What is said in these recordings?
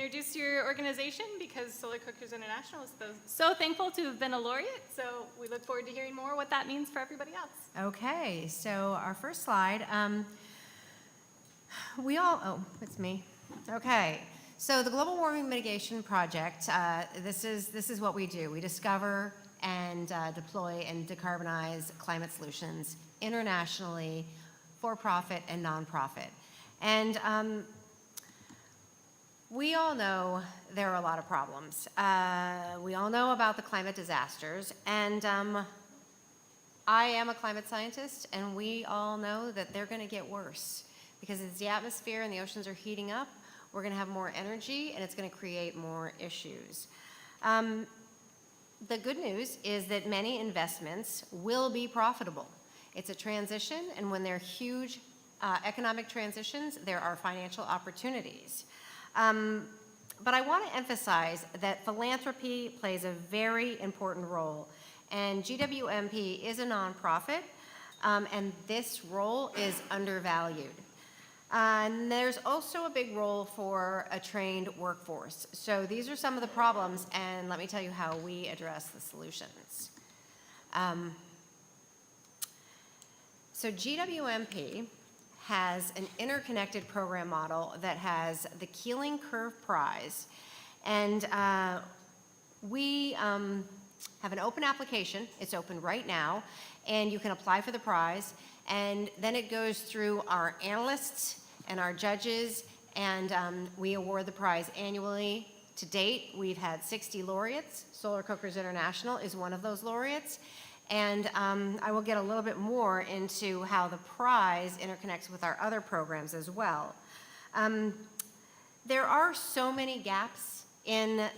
introduce your organization because Solar Cookers International is so thankful to have been a laureate. So we look forward to hearing more what that means for everybody else. Okay, so our first slide, it's me. Okay, so the Global Warming Mitigation Project, this is what we do. We discover and deploy and decarbonize climate solutions internationally, for profit and nonprofit. And we all know there are a lot of problems. We all know about the climate disasters, and I am a climate scientist, and we all know that they're going to get worse because as the atmosphere and the oceans are heating up, we're going to have more energy, and it's going to create more issues. The good news is that many investments will be profitable. It's a transition, and when there are huge economic transitions, there are financial opportunities. But I want to emphasize that philanthropy plays a very important role, and GWMP is a nonprofit, and this role is undervalued. And there's also a big role for a trained workforce. So these are some of the problems, and let me tell you how we address the solutions. So GWMP has an interconnected program model that has the Keeling Curve Prize, and we have an open application. It's open right now, and you can apply for the prize, and then it goes through our analysts and our judges, and we award the prize annually. To date, we've had 60 laureates. Solar Cookers International is one of those laureates. And I will get a little bit more into how the prize interconnects with our other programs as well. There are so many gaps in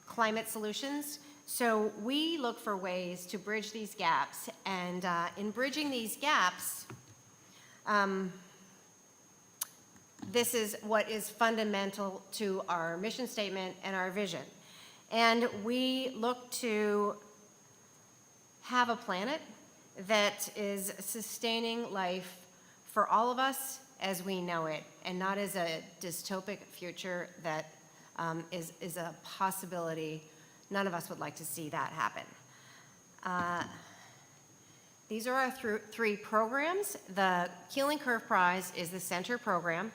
climate solutions, so we look for ways to bridge these gaps. And in bridging these gaps, this is what is fundamental to our mission statement and our vision. And we look to have a planet that is sustaining life for all of us as we know it, and not as a dystopic future that is a possibility. None of us would like to see that happen. These are our three programs. The Keeling Curve Prize is the center program.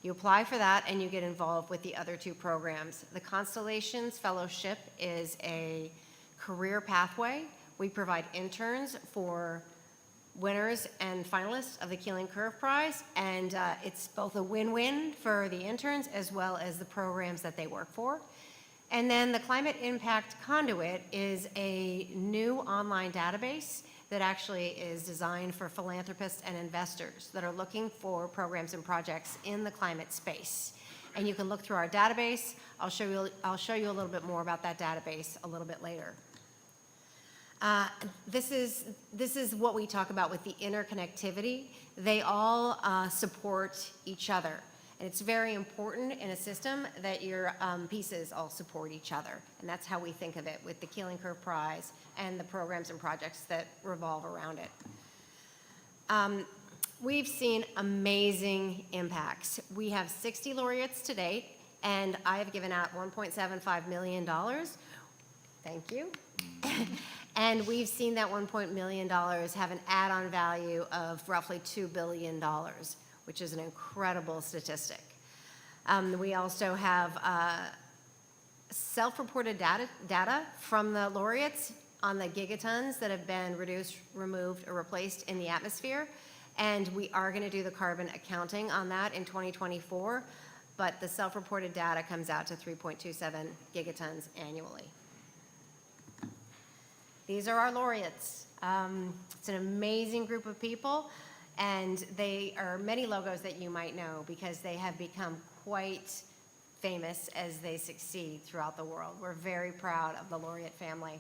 You apply for that and you get involved with the other two programs. The Constellations Fellowship is a career pathway. We provide interns for winners and finalists of the Keeling Curve Prize, and it's both a win-win for the interns as well as the programs that they work for. And then the Climate Impact Conduit is a new online database that actually is designed for philanthropists and investors that are looking for programs and projects in the climate space. And you can look through our database. I'll show you a little bit more about that database a little bit later. This is what we talk about with the interconnectivity. They all support each other. And it's very important in a system that your pieces all support each other. And that's how we think of it with the Keeling Curve Prize and the programs and projects that revolve around it. We've seen amazing impacts. We have 60 laureates to date, and I have given out $1.75 million. Thank you. And we've seen that $1 million have an add-on value of roughly $2 billion, which is an incredible statistic. We also have self-reported data from the laureates on the gigatons that have been reduced, removed, or replaced in the atmosphere. And we are going to do the carbon accounting on that in 2024, but the self-reported data comes out to 3.27 gigatons annually. These are our laureates. It's an amazing group of people, and they are many logos that you might know because they have become quite famous as they succeed throughout the world. We're very proud of the laureate family.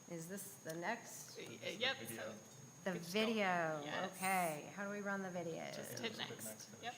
Is this the next? Yep. The video. Yes. Okay. How do we run the video? Just hit next. Yep.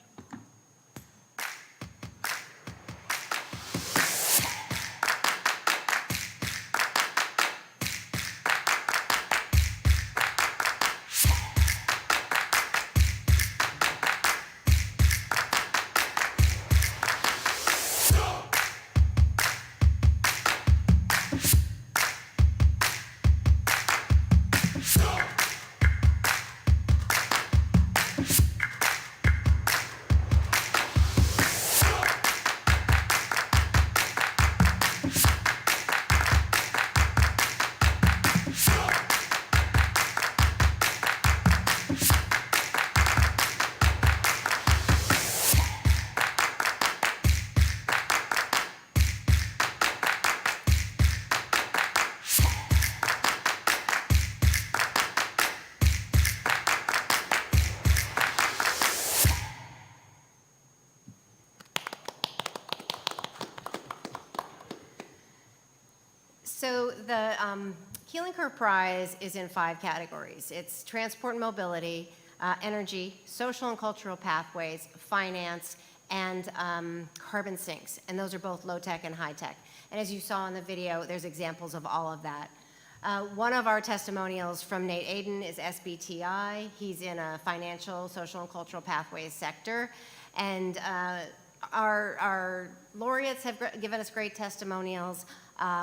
So the Keeling Curve Prize is in 5 categories. It's transport and mobility, energy, social and cultural pathways, finance, and carbon sinks. And those are both low-tech and high-tech. And as you saw in the video, there's examples of all of that. One of our testimonials from Nate Aiden is SBTI. He's in a financial, social, and cultural pathways sector. And our laureates have given us great testimonials.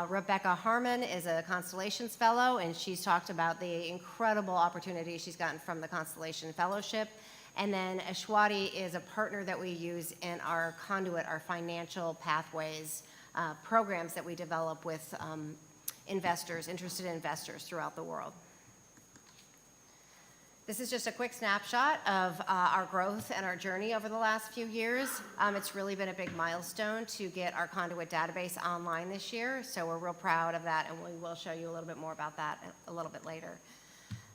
Rebecca Harmon is a Constellations Fellow, and she's talked about the incredible opportunities she's gotten from the Constellation Fellowship. And then Ashwati is a partner that we use in our conduit, our financial pathways programs that we develop with investors, interested investors throughout the world. This is just a quick snapshot of our growth and our journey over the last few years. It's really been a big milestone to get our conduit database online this year, so we're real proud of that, and we will show you a little bit more about that a little bit later.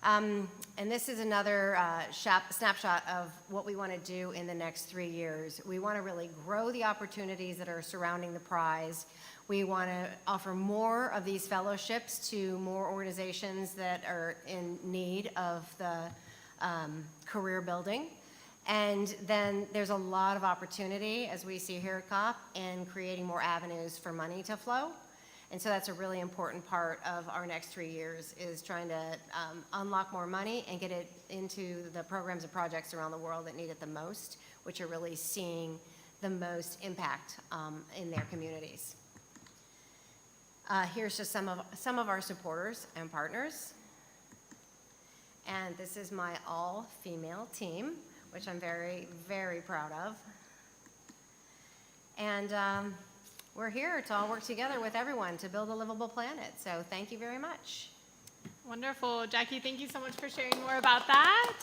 And this is another snapshot of what we want to do in the next 3 years. We want to really grow the opportunities that are surrounding the prize. We want to offer more of these fellowships to more organizations that are in need of the career building. And then there's a lot of opportunity, as we see here at COP, in creating more avenues for money to flow. And so that's a really important part of our next 3 years, is trying to unlock more money and get it into the programs and projects around the world that need it the most, which are really seeing the most impact in their communities. Here's just some of our supporters and partners. And this is my all-female team, which I'm very, very proud of. And we're here to all work together with everyone to build a livable planet. So thank you very much. Wonderful. Jackie, thank you so much for sharing more about that.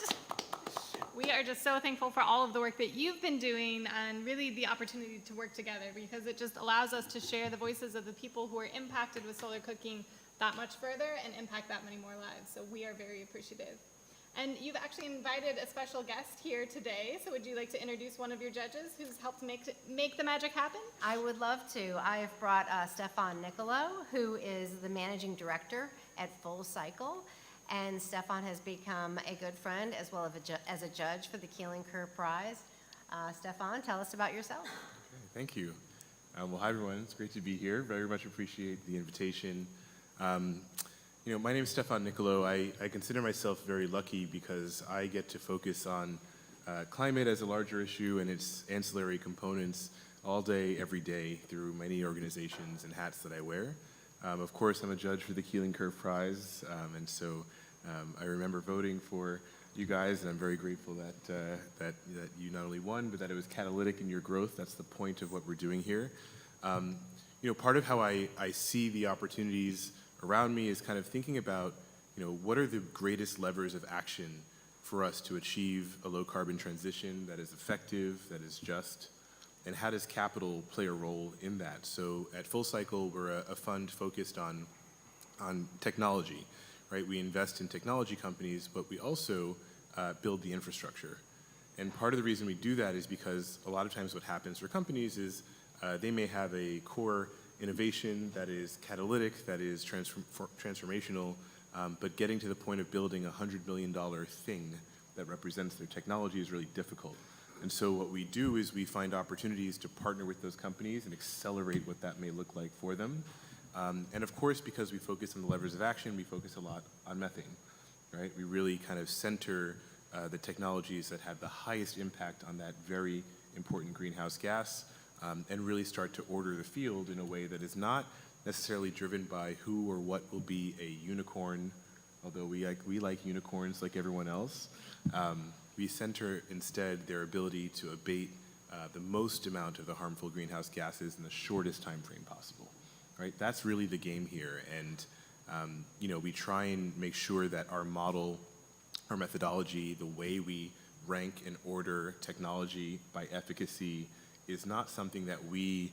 We are just so thankful for all of the work that you've been doing and really the opportunity to work together, because it just allows us to share the voices of the people who are impacted with solar cooking that much further and impact that many more lives. So we are very appreciative. And you've actually invited a special guest here today. So would you like to introduce one of your judges who's helped make the magic happen? I would love to. I have brought Stefan Nicolo, who is the managing director at Full Cycle. And Stefan has become a good friend as well as a judge for the Keeling Curve Prize. Stefan, tell us about yourself. Okay, thank you. Well, hi everyone. It's great to be here. Very much appreciate the invitation. My name is Stefan Nicolo. I consider myself very lucky because I get to focus on climate as a larger issue and its ancillary components all day, every day through many organizations and hats that I wear. Of course, I'm a judge for the Keeling Curve Prize, and so I remember voting for you guys, and I'm very grateful that you not only won, but that it was catalytic in your growth. That's the point of what we're doing here. Part of how I see the opportunities around me is kind of thinking about, what are the greatest levers of action for us to achieve a low-carbon transition that is effective, that is just, and how does capital play a role in that? So at Full Cycle, we're a fund focused on technology, right? We invest in technology companies, but we also build the infrastructure. And part of the reason we do that is because a lot of times what happens for companies is they may have a core innovation that is catalytic, that is transformational, but getting to the point of building a $100 million thing that represents their technology is really difficult. And so what we do is we find opportunities to partner with those companies and accelerate what that may look like for them. And of course, because we focus on the levers of action, we focus a lot on methane, right? We really kind of center the technologies that have the highest impact on that very important greenhouse gas, and really start to order the field in a way that is not necessarily driven by who or what will be a unicorn, although we like unicorns like everyone else. We center instead their ability to abate the most amount of the harmful greenhouse gases in the shortest time frame possible, right? That's really the game here. And we try and make sure that our model, our methodology, the way we rank and order technology by efficacy is not something that we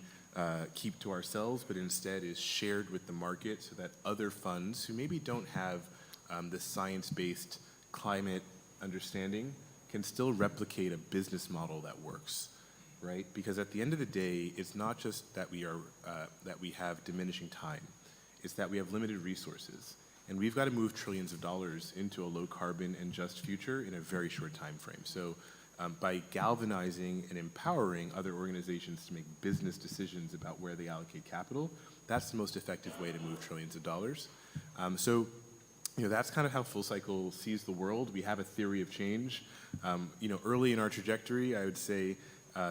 keep to ourselves, but instead is shared with the market so that other funds who maybe don't have the science-based climate understanding can still replicate a business model that works, right? Because at the end of the day, it's not just that we have diminishing time. is that we have limited resources, and we've got to move trillions of dollars into a low carbon and just future in a very short time frame. So by galvanizing and empowering other organizations to make business decisions about where they allocate capital, that's the most effective way to move trillions of dollars. So that's kind of how Full Cycle sees the world. We have a theory of change. Early in our trajectory, I would say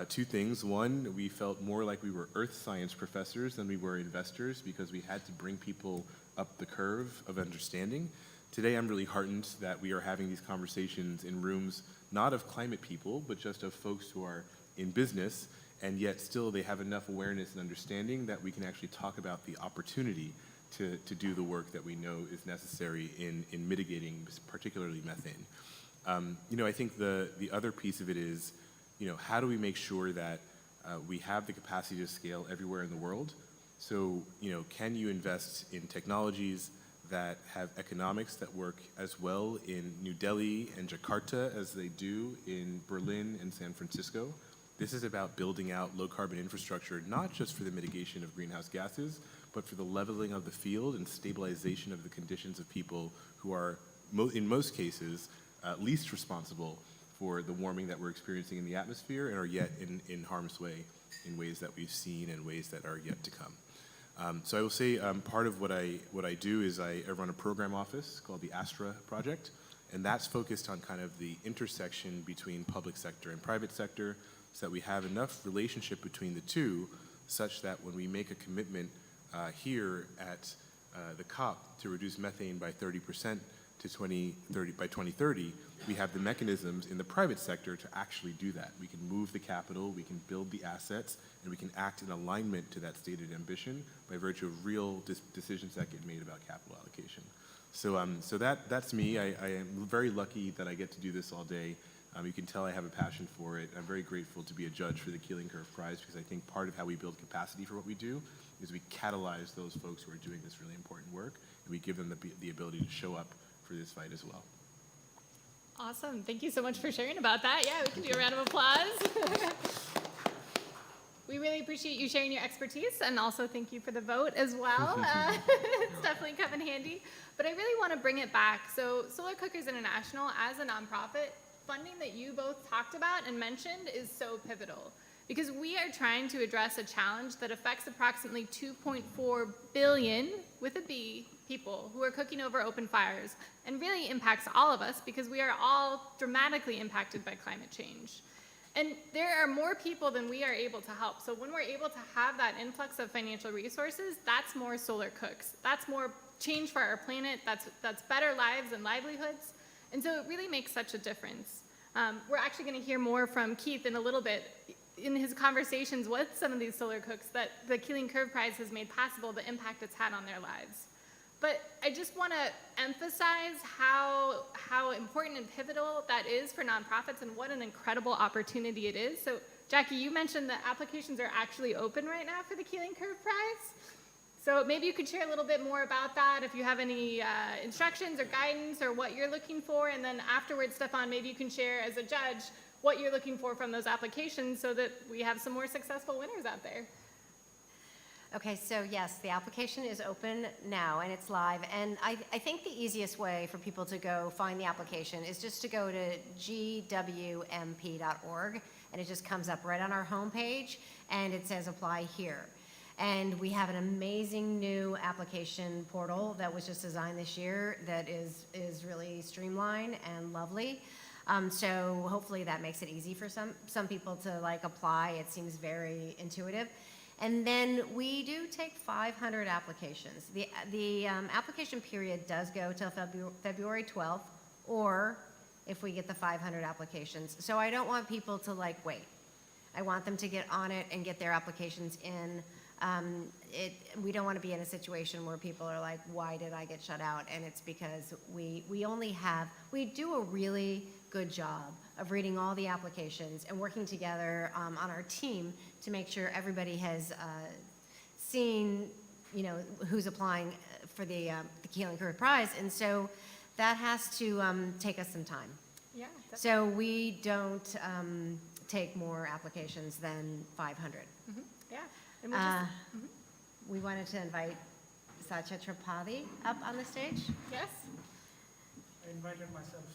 two things. One, we felt more like we were earth science professors than we were investors because we had to bring people up the curve of understanding. Today, I'm really heartened that we are having these conversations in rooms not of climate people, but just of folks who are in business, and yet still they have enough awareness and understanding that we can actually talk about the opportunity to do the work that we know is necessary in mitigating particularly methane. I think the other piece of it is, how do we make sure that we have the capacity to scale everywhere in the world? So, can you invest in technologies that have economics that work as well in New Delhi and Jakarta as they do in Berlin and San Francisco? This is about building out low carbon infrastructure, not just for the mitigation of greenhouse gases, but for the leveling of the field and stabilization of the conditions of people who are, in most cases, least responsible for the warming that we're experiencing in the atmosphere and are yet in harm's way in ways that we've seen and ways that are yet to come. So I will say part of what I do is I run a program office called the ASSW project, and that's focused on kind of the intersection between public sector and private sector so that we have enough relationship between the two such that when we make a commitment here at the COP to reduce methane by 30% by 2030, we have the mechanisms in the private sector to actually do that. We can move the capital, we can build the assets, and we can act in alignment to that stated ambition by virtue of real decisions that get made about capital allocation. So that's me. I am very lucky that I get to do this all day. You can tell I have a passion for it. I'm very grateful to be a judge for the Keeling Curve Prize because I think part of how we build capacity for what we do is we catalyze those folks who are doing this really important work, and we give them the ability to show up for this fight as well. Awesome. Thank you so much for sharing about that. Yeah, we can do a round of applause. We really appreciate you sharing your expertise, and also thank you for the vote as well. It's definitely come in handy. But I really want to bring it back. So Solar Cookers International, as a nonprofit, funding that you both talked about and mentioned is so pivotal because we are trying to address a challenge that affects approximately 2.4 billion, with a B, people who are cooking over open fires and really impacts all of us because we are all dramatically impacted by climate change. And there are more people than we are able to help. So when we're able to have that influx of financial resources, that's more solar cooks. That's more change for our planet. That's better lives and livelihoods. And so it really makes such a difference. We're actually going to hear more from Keith in a little bit in his conversations with some of these solar cooks that the Keeling Curve Prize has made possible, the impact it's had on their lives. But I just want to emphasize how important and pivotal that is for nonprofits and what an incredible opportunity it is. So, Jackie, you mentioned that applications are actually open right now for the Keeling Curve Prize. So maybe you could share a little bit more about that, if you have any instructions or guidance or what you're looking for. And then afterwards, Stefan, maybe you can share as a judge what you're looking for from those applications so that we have some more successful winners out there. Okay, so yes, the application is open now and it's live. And I think the easiest way for people to go find the application is just to go to GWMP.org, and it just comes up right on our homepage and it says apply here. And we have an amazing new application portal that was just designed this year that is really streamlined and lovely. So hopefully that makes it easy for some people to apply. It seems very intuitive. And then we do take 500 applications. The application period does go till February 12th, or if we get the 500 applications. So I don't want people to wait. I want them to get on it and get their applications in. We don't want to be in a situation where people are like, why did I get shut out? And it's because we do a really good job of reading all the applications and working together on our team to make sure everybody has seen, who's applying for the Keeling Curve Prize. And so that has to take us some time. Yeah. So we don't take more applications than 500. Mm-hmm. Yeah. And We wanted to invite Satya Tripathi up on the stage. Yes? I invited myself.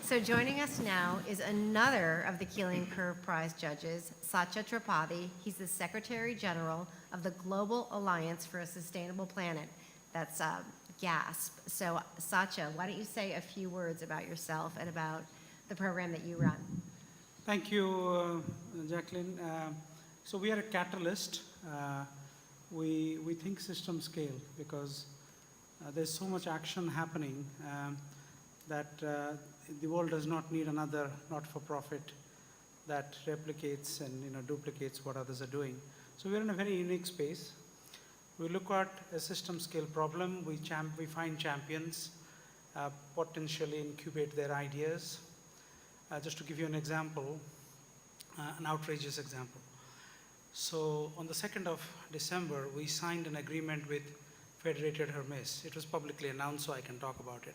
So joining us now is another of the Keeling Curve Prize judges, Satya Tripathi. He's the Secretary General of the Global Alliance for a Sustainable Planet. That's GASP. So Satya, why don't you say a few words about yourself and about the program that you run? Thank you, Jacquelyn. So we are a catalyst. We think system scale because there's so much action happening that the world does not need another not-for-profit that replicates and duplicates what others are doing. So we're in a very unique space. We look at a system scale problem. We find champions, potentially incubate their ideas. Just to give you an example, an outrageous example. So on the 2nd of December, we signed an agreement with Federated Hermes. It was publicly announced, so I can talk about it.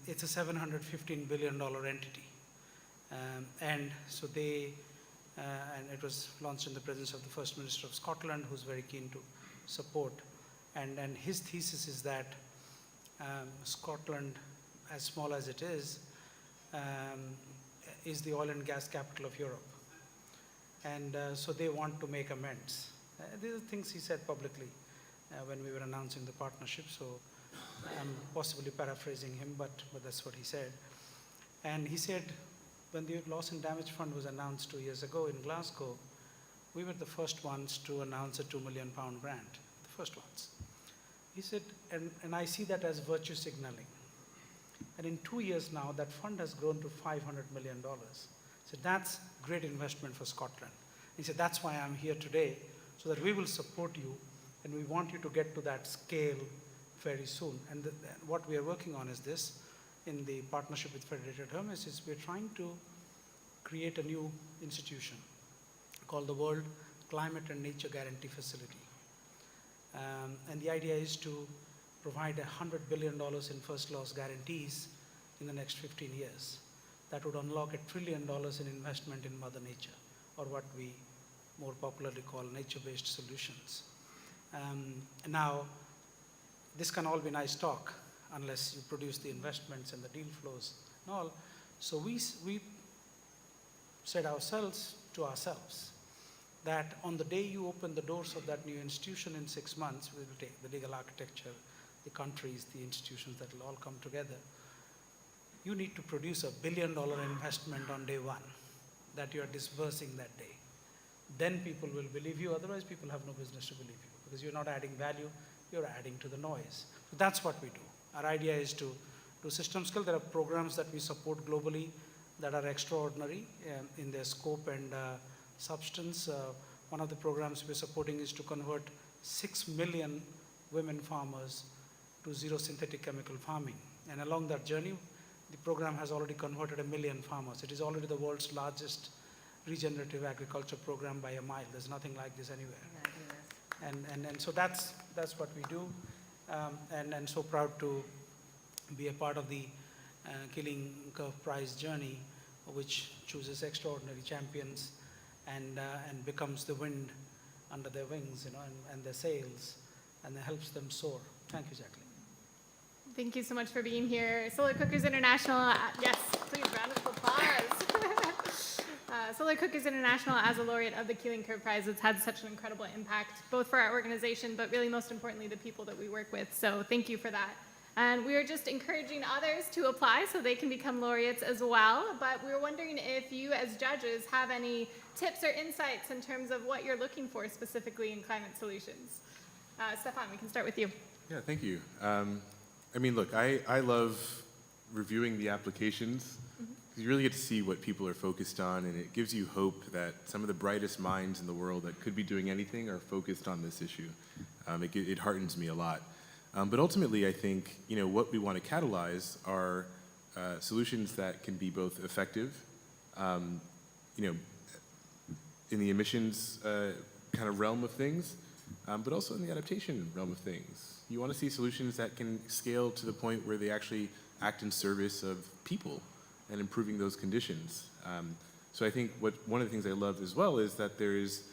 It's a $715 billion entity. And so and it was launched in the presence of the First Minister of Scotland, who's very keen to support. And his thesis is that Scotland, as small as it is the oil and gas capital of Europe. And so they want to make amends. These are things he said publicly when we were announcing the partnership. So I'm possibly paraphrasing him, but that's what he said. And he said, when the loss and damage fund was announced 2 years ago in Glasgow, we were the first ones to announce a £2 million grant, the first ones. He said, and I see that as virtue signaling. And in 2 years now, that fund has grown to $500 million. So that's great investment for Scotland. He said, that's why I'm here today, so that we will support you, and we want you to get to that scale very soon. And what we are working on is this. In the partnership with Federated Hermes, is we're trying to create a new institution called the World Climate and Nature Guarantee Facility. And the idea is to provide $100 billion in first loss guarantees in the next 15 years. That would unlock $1 trillion in investment in Mother Nature, or what we more popularly call nature-based solutions. Now, this can all be nice talk unless you produce the investments and the deal flows and all. So we said to ourselves that on the day you open the doors of that new institution in 6 months, we will take the legal architecture, the countries, the institutions that will all come together. You need to produce $1 billion investment on day one that you are disbursing that day. Then people will believe you, otherwise people have no business to believe you because you're not adding value, you're adding to the noise. So that's what we do. Our idea is to do system scale. There are programs that we support globally that are extraordinary in their scope and substance. One of the programs we're supporting is to convert 6 million women farmers to zero synthetic chemical farming. And along that journey, the program has already converted 1 million farmers. It is already the world's largest regenerative agriculture program by a mile. There's nothing like this anywhere. And so that's what we do. And so proud to be a part of the Keeling Curve Prize journey, which chooses extraordinary champions and becomes the wind under their wings, and their sails, and helps them soar. Thank you, Jacquelyn. Thank you so much for being here. Solar Cookers International, yes, please, round of applause. Solar Cookers International, as a laureate of the Keeling Curve Prize, has had such an incredible impact, both for our organization, but really most importantly, the people that we work with. So thank you for that. And we are just encouraging others to apply so they can become laureates as well. But we were wondering if you as judges have any tips or insights in terms of what you're looking for specifically in climate solutions. Stefan, we can start with you. Yeah, thank you. I mean, look, I love reviewing the applications. You really get to see what people are focused on, and it gives you hope that some of the brightest minds in the world that could be doing anything are focused on this issue. It heartens me a lot. But ultimately, I think what we want to catalyze are solutions that can be both effective, in the emissions kind of realm of things, but also in the adaptation realm of things. You want to see solutions that can scale to the point where they actually act in service of people and improving those conditions. So I think one of the things I love as well is that there is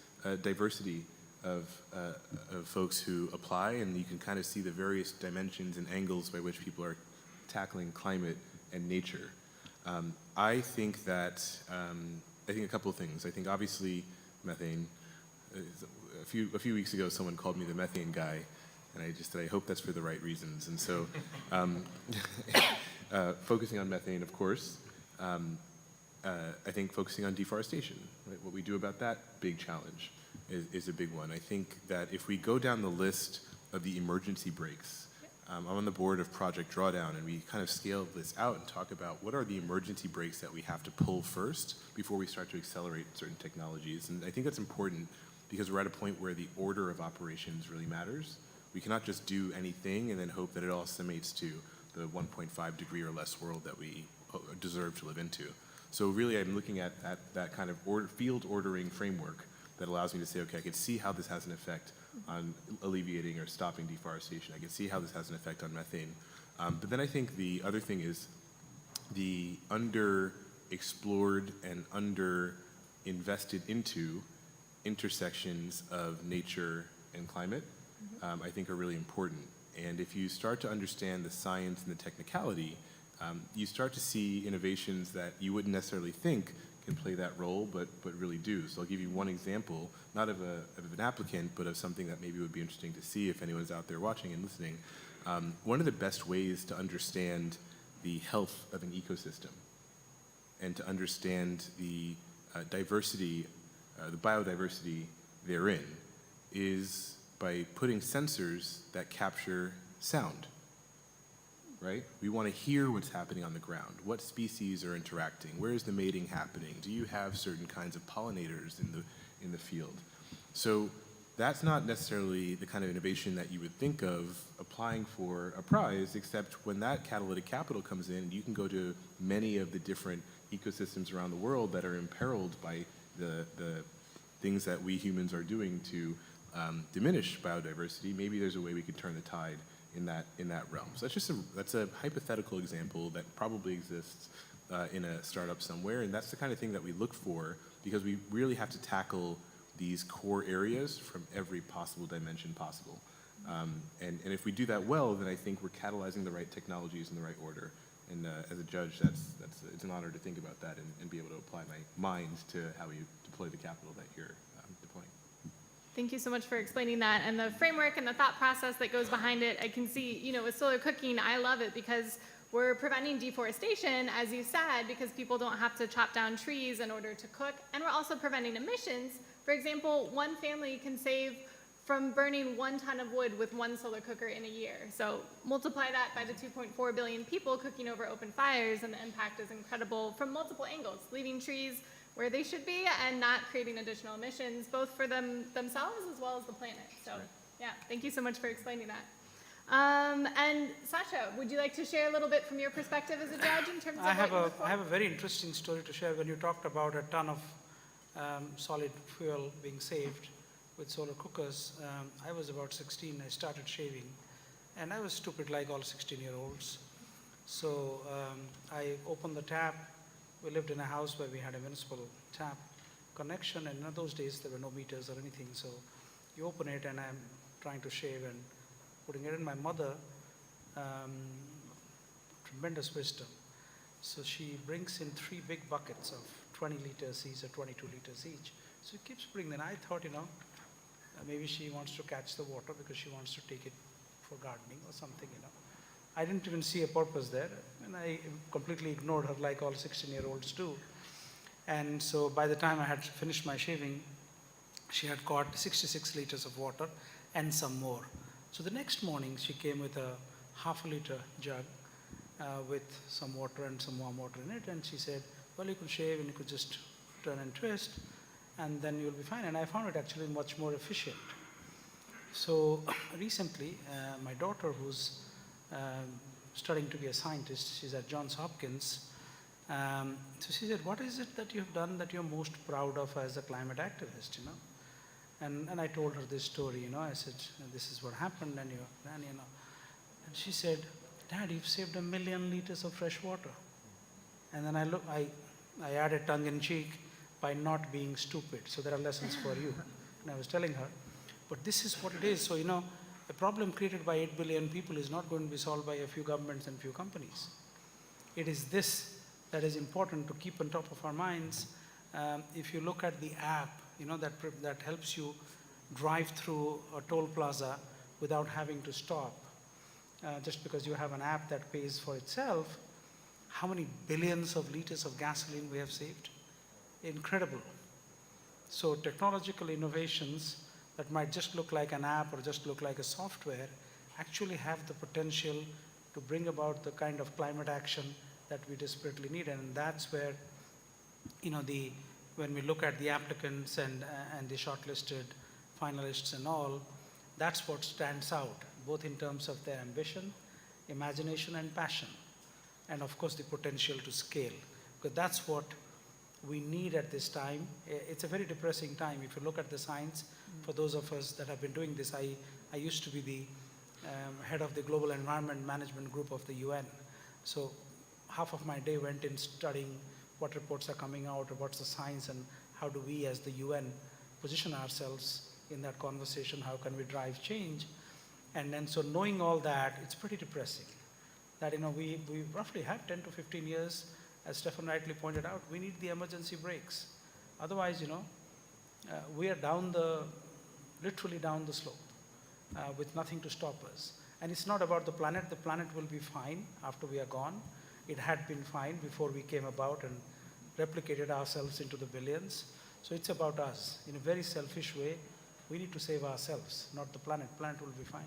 diversity of folks who apply, and you can kind of see the various dimensions and angles by which people are tackling climate and nature. I think a couple of things. I think obviously methane. A few weeks ago, someone called me the methane guy, and I just said I hope that's for the right reasons. And so, focusing on methane, of course. I think focusing on deforestation, right? What we do about that big challenge is a big one. I think that if we go down the list of the emergency brakes, I'm on the board of Project Drawdown, and we kind of scale this out and talk about what are the emergency brakes that we have to pull first before we start to accelerate certain technologies. And I think that's important because we're at a point where the order of operations really matters. We cannot just do anything and then hope that it all summates to the 1.5 degree or less world that we deserve to live into. So really I'm looking at that kind of field ordering framework that allows me to say, okay, I can see how this has an effect on alleviating or stopping deforestation. I can see how this has an effect on methane. But then I think the other thing is the underexplored and under-invested into intersections of nature and climate, I think are really important. And if you start to understand the science and the technicality, you start to see innovations that you wouldn't necessarily think can play that role, but really do. So I'll give you one example, not of an applicant, but of something that maybe would be interesting to see if anyone's out there watching and listening. One of the best ways to understand the health of an ecosystem and to understand the diversity, the biodiversity therein, is by putting sensors that capture sound. Right? We want to hear what's happening on the ground. What species are interacting? Where is the mating happening? Do you have certain kinds of pollinators in the field? So that's not necessarily the kind of innovation that you would think of applying for a prize, except when that catalytic capital comes in, you can go to many of the different ecosystems around the world that are imperiled by the things that we humans are doing to diminish biodiversity. Maybe there's a way we could turn the tide in that realm. So that's a hypothetical example that probably exists in a startup somewhere, and that's the kind of thing that we look for because we really have to tackle these core areas from every possible dimension possible. And if we do that well, then I think we're catalyzing the right technologies in the right order. And as a judge, it's an honor to think about that and be able to apply my mind to how we deploy the capital that you're deploying. Thank you so much for explaining that and the framework and the thought process that goes behind it. I can see, with solar cooking, I love it because we're preventing deforestation, as you said, because people don't have to chop down trees in order to cook. And we're also preventing emissions. For example, one family can save from burning 1 ton of wood with 1 solar cooker in a year. So multiply that by the 2.4 billion people cooking over open fires, and the impact is incredible from multiple angles, leaving trees where they should be and not creating additional emissions, both for themselves as well as the planet. So yeah, thank you so much for explaining that. And Sasha, would you like to share a little bit from your perspective as a judge in terms of I have a very interesting story to share. When you talked about a ton of solid fuel being saved with solar cookers, I was about 16, I started shaving, and I was stupid like all 16-year-olds. So I opened the tap. We lived in a house where we had a municipal tap connection, and in those days there were no meters or anything. So you open it, and I'm trying to shave and putting it in. My mother, tremendous wisdom. So she brings in 3 big buckets of 20 liters each or 22 liters each. So she keeps bringing them. I thought, maybe she wants to catch the water because she wants to take it for gardening or something, I didn't even see a purpose there, and I completely ignored her like all 16-year-olds do. And so by the time I had finished my shaving, she had caught 66 liters of water and some more. So the next morning, she came with a half-a-liter jug with some water and some warm water in it, and she said, well, you could shave and you could just turn and twist, and then you'll be fine. And I found it actually much more efficient. So recently, my daughter, who's studying to be a scientist, she's at Johns Hopkins, so she said, what is it that you've done that you're most proud of as a climate activist, And I told her this story, I said, this is what happened, and and she said, Dad, you've saved 1 million liters of fresh water. And then I added tongue in cheek by not being stupid. So there are lessons for you. And I was telling her, But this is what it is. So, a problem created by 8 billion people is not going to be solved by a few governments and few companies. It is this that is important to keep on top of our minds. If you look at the app, that helps you drive through a toll plaza without having to stop, just because you have an app that pays for itself, how many billions of liters of gasoline we have saved? Incredible. So technological innovations that might just look like an app or just look like a software actually have the potential to bring about the kind of climate action that we desperately need. And that's where, when we look at the applicants and the shortlisted finalists and all, that's what stands out, both in terms of their ambition, imagination, and passion. And of course, the potential to scale. Because that's what we need at this time. It's a very depressing time. If you look at the science, for those of us that have been doing this, I used to be the head of the Global Environment Management Group of the UN. So half of my day went in studying what reports are coming out, or what's the science, and how do we as the UN position ourselves in that conversation, how can we drive change? And then so knowing all that, it's pretty depressing. That we roughly have 10 to 15 years, as Stefan rightly pointed out, we need the emergency brakes. Otherwise, we are literally down the slope with nothing to stop us. And it's not about the planet will be fine after we are gone. It had been fine before we came about and replicated ourselves into the billions. So it's about us. In a very selfish way, we need to save ourselves, not the planet. Planet will be fine.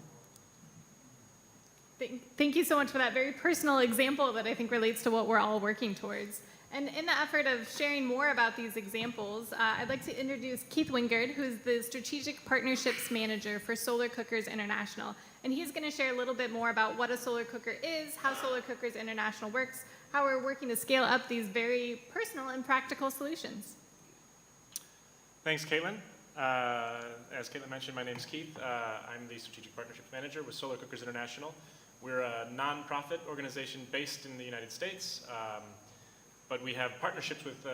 Thank you so much for that very personal example that I think relates to what we're all working towards. And in the effort of sharing more about these examples, I'd like to introduce Keith Wingard, who's the Strategic Partnerships Manager for Solar Cookers International. And he's going to share a little bit more about what a solar cooker is, how Solar Cookers International works, how we're working to scale up these very personal and practical solutions. Thanks, Caitlyn. As Caitlyn mentioned, my name is Keith. I'm the Strategic Partnerships Manager with Solar Cookers International. We're a nonprofit organization based in the United States, but we have partnerships with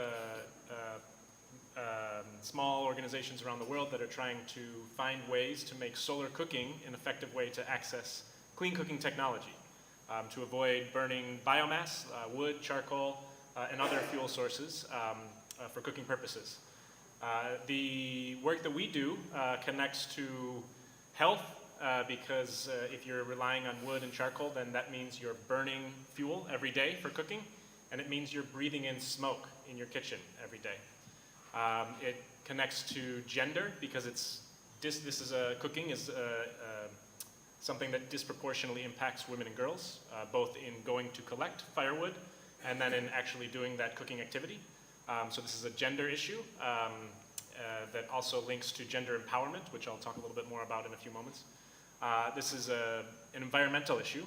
small organizations around the world that are trying to find ways to make solar cooking an effective way to access clean cooking technology, to avoid burning biomass, wood, charcoal, and other fuel sources for cooking purposes. The work that we do connects to health, because if you're relying on wood and charcoal, then that means you're burning fuel every day for cooking, and it means you're breathing in smoke in your kitchen every day. It connects to gender, because cooking is something that disproportionately impacts women and girls, both in going to collect firewood and then in actually doing that cooking activity. So this is a gender issue that also links to gender empowerment, which I'll talk a little bit more about in a few moments. This is an environmental issue,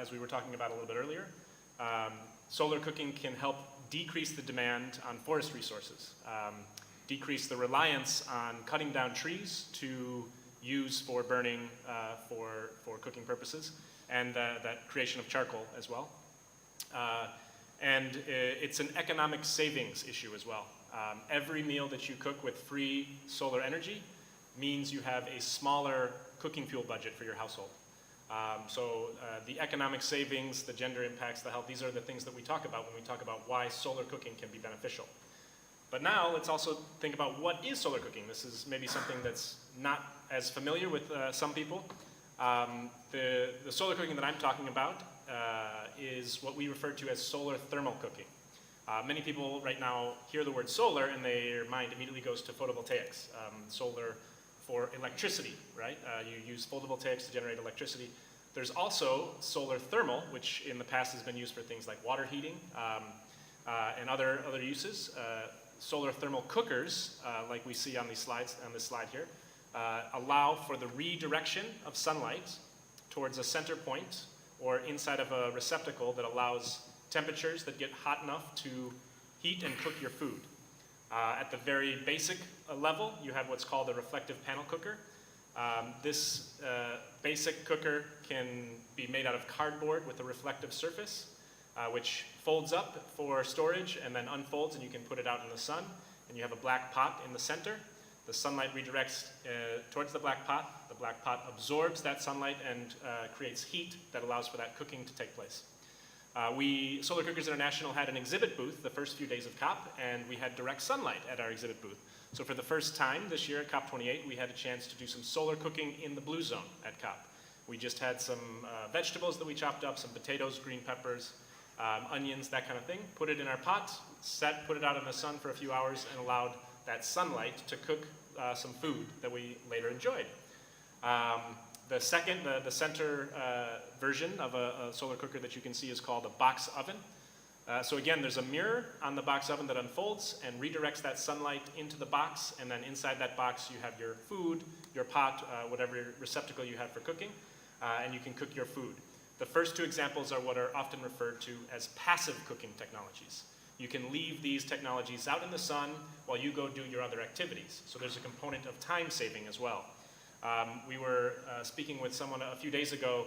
as we were talking about a little bit earlier. Solar cooking can help decrease the demand on forest resources, decrease the reliance on cutting down trees to use for burning for cooking purposes, and that creation of charcoal as well. And it's an economic savings issue as well. Every meal that you cook with free solar energy means you have a smaller cooking fuel budget for your household. So the economic savings, the gender impacts, the health, these are the things that we talk about when we talk about why solar cooking can be beneficial. But now let's also think about what is solar cooking. This is maybe something that's not as familiar with some people. The solar cooking that I'm talking about is what we refer to as solar thermal cooking. Many people right now hear the word solar and their mind immediately goes to photovoltaics, solar for electricity, right? You use photovoltaics to generate electricity. There's also solar thermal, which in the past has been used for things like water heating and other uses. Solar thermal cookers, like we see on these slides, on this slide here, allow for the redirection of sunlight towards a center point or inside of a receptacle that allows temperatures that get hot enough to heat and cook your food. At the very basic level, you have what's called a reflective panel cooker. This basic cooker can be made out of cardboard with a reflective surface, which folds up for storage and then unfolds, and you can put it out in the sun. And you have a black pot in the center. The sunlight redirects towards the black pot. The black pot absorbs that sunlight and creates heat that allows for that cooking to take place. Solar Cookers International had an exhibit booth the first few days of COP, and we had direct sunlight at our exhibit booth. So for the first time this year at COP28, we had a chance to do some solar cooking in the blue zone at COP. We just had some vegetables that we chopped up, some potatoes, green peppers, onions, that kind of thing. Put it in our pot, put it out in the sun for a few hours, and allowed that sunlight to cook some food that we later enjoyed. The center version of a solar cooker that you can see is called a box oven. So again, there's a mirror on the box oven that unfolds and redirects that sunlight into the box, and then inside that box you have your food, your pot, whatever receptacle you have for cooking, and you can cook your food. The first two examples are what are often referred to as passive cooking technologies. You can leave these technologies out in the sun while you go do your other activities. So there's a component of time saving as well. We were speaking with someone a few days ago.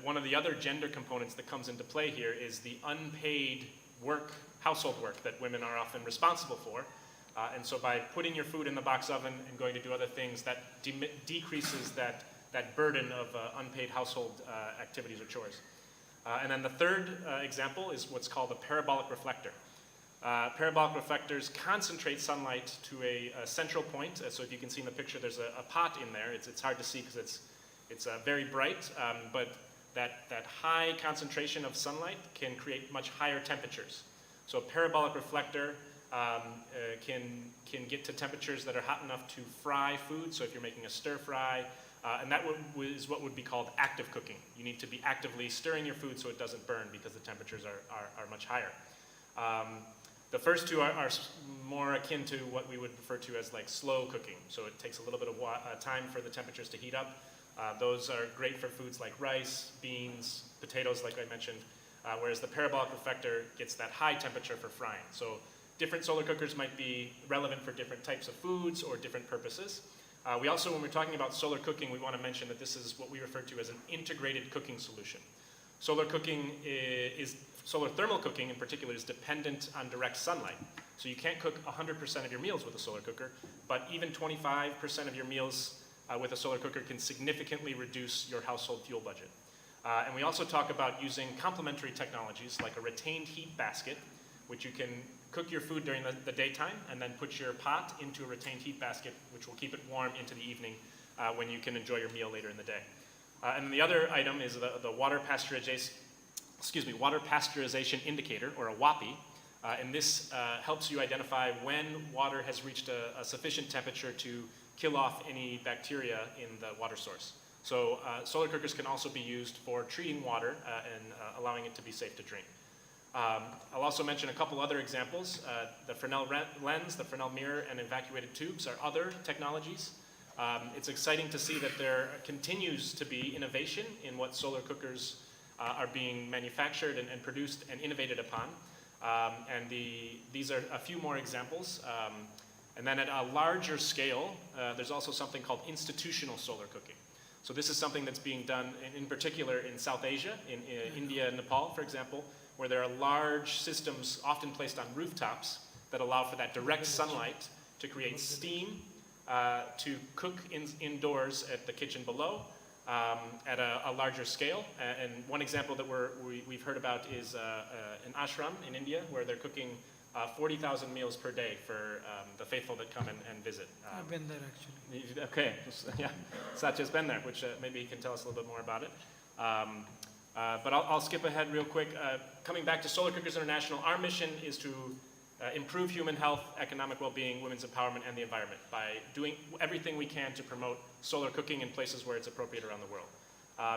One of the other gender components that comes into play here is the unpaid household work that women are often responsible for. And so by putting your food in the box oven and going to do other things, that decreases that burden of unpaid household activities or chores. And then the third example is what's called a parabolic reflector. Parabolic reflectors concentrate sunlight to a central point. So if you can see in the picture, there's a pot in there. It's hard to see because it's very bright, but that high concentration of sunlight can create much higher temperatures. So a parabolic reflector can get to temperatures that are hot enough to fry food. So if you're making a stir fry, and that is what would be called active cooking. You need to be actively stirring your food so it doesn't burn because the temperatures are much higher. The first two are more akin to what we would refer to as like slow cooking. So it takes a little bit of time for the temperatures to heat up. Those are great for foods like rice, beans, potatoes, like I mentioned, whereas the parabolic reflector gets that high temperature for frying. So different solar cookers might be relevant for different types of foods or different purposes. We also, when we're talking about solar cooking, we want to mention that this is what we refer to as an integrated cooking solution. Solar thermal cooking in particular is dependent on direct sunlight. So you can't cook 100% of your meals with a solar cooker, but even 25% of your meals with a solar cooker can significantly reduce your household fuel budget. And we also talk about using complementary technologies like a retained heat basket, which you can cook your food during the daytime and then put your pot into a retained heat basket, which will keep it warm into the evening when you can enjoy your meal later in the day. And the other item is the water pasteurization indicator, or a WAPI. And this helps you identify when water has reached a sufficient temperature to kill off any bacteria in the water source. So solar cookers can also be used for treating water and allowing it to be safe to drink. I'll also mention a couple other examples. The Fresnel lens, the Fresnel mirror, and evacuated tubes are other technologies. It's exciting to see that there continues to be innovation in what solar cookers are being manufactured and produced and innovated upon. And these are a few more examples. And then at a larger scale, there's also something called institutional solar cooking. So this is something that's being done in particular in South Asia, in India and Nepal, for example, where there are large systems often placed on rooftops that allow for that direct sunlight to create steam to cook indoors at the kitchen below at a larger scale. And one example that we've heard about is an ashram in India where they're cooking 40,000 meals per day for the faithful that come and visit. I've been there actually. Okay, yeah, Satya's been there, which maybe he can tell us a little bit more about it. But I'll skip ahead real quick. Coming back to Solar Cookers International, our mission is to improve human health, economic well-being, women's empowerment, and the environment by doing everything we can to promote solar cooking in places where it's appropriate around the world.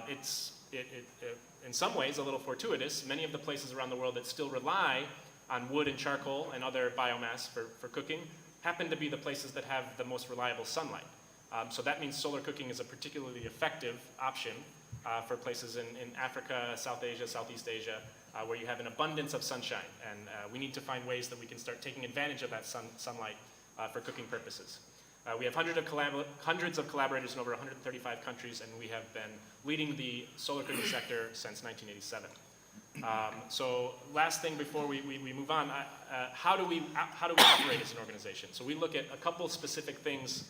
It's in some ways a little fortuitous. Many of the places around the world that still rely on wood and charcoal and other biomass for cooking happen to be the places that have the most reliable sunlight. So that means solar cooking is a particularly effective option for places in Africa, South Asia, Southeast Asia, where you have an abundance of sunshine. And we need to find ways that we can start taking advantage of that sunlight for cooking purposes. We have hundreds of collaborators in over 135 countries, and we have been leading the solar cooking sector since 1987. So last thing before we move on, how do we operate as an organization? So we look at a couple specific things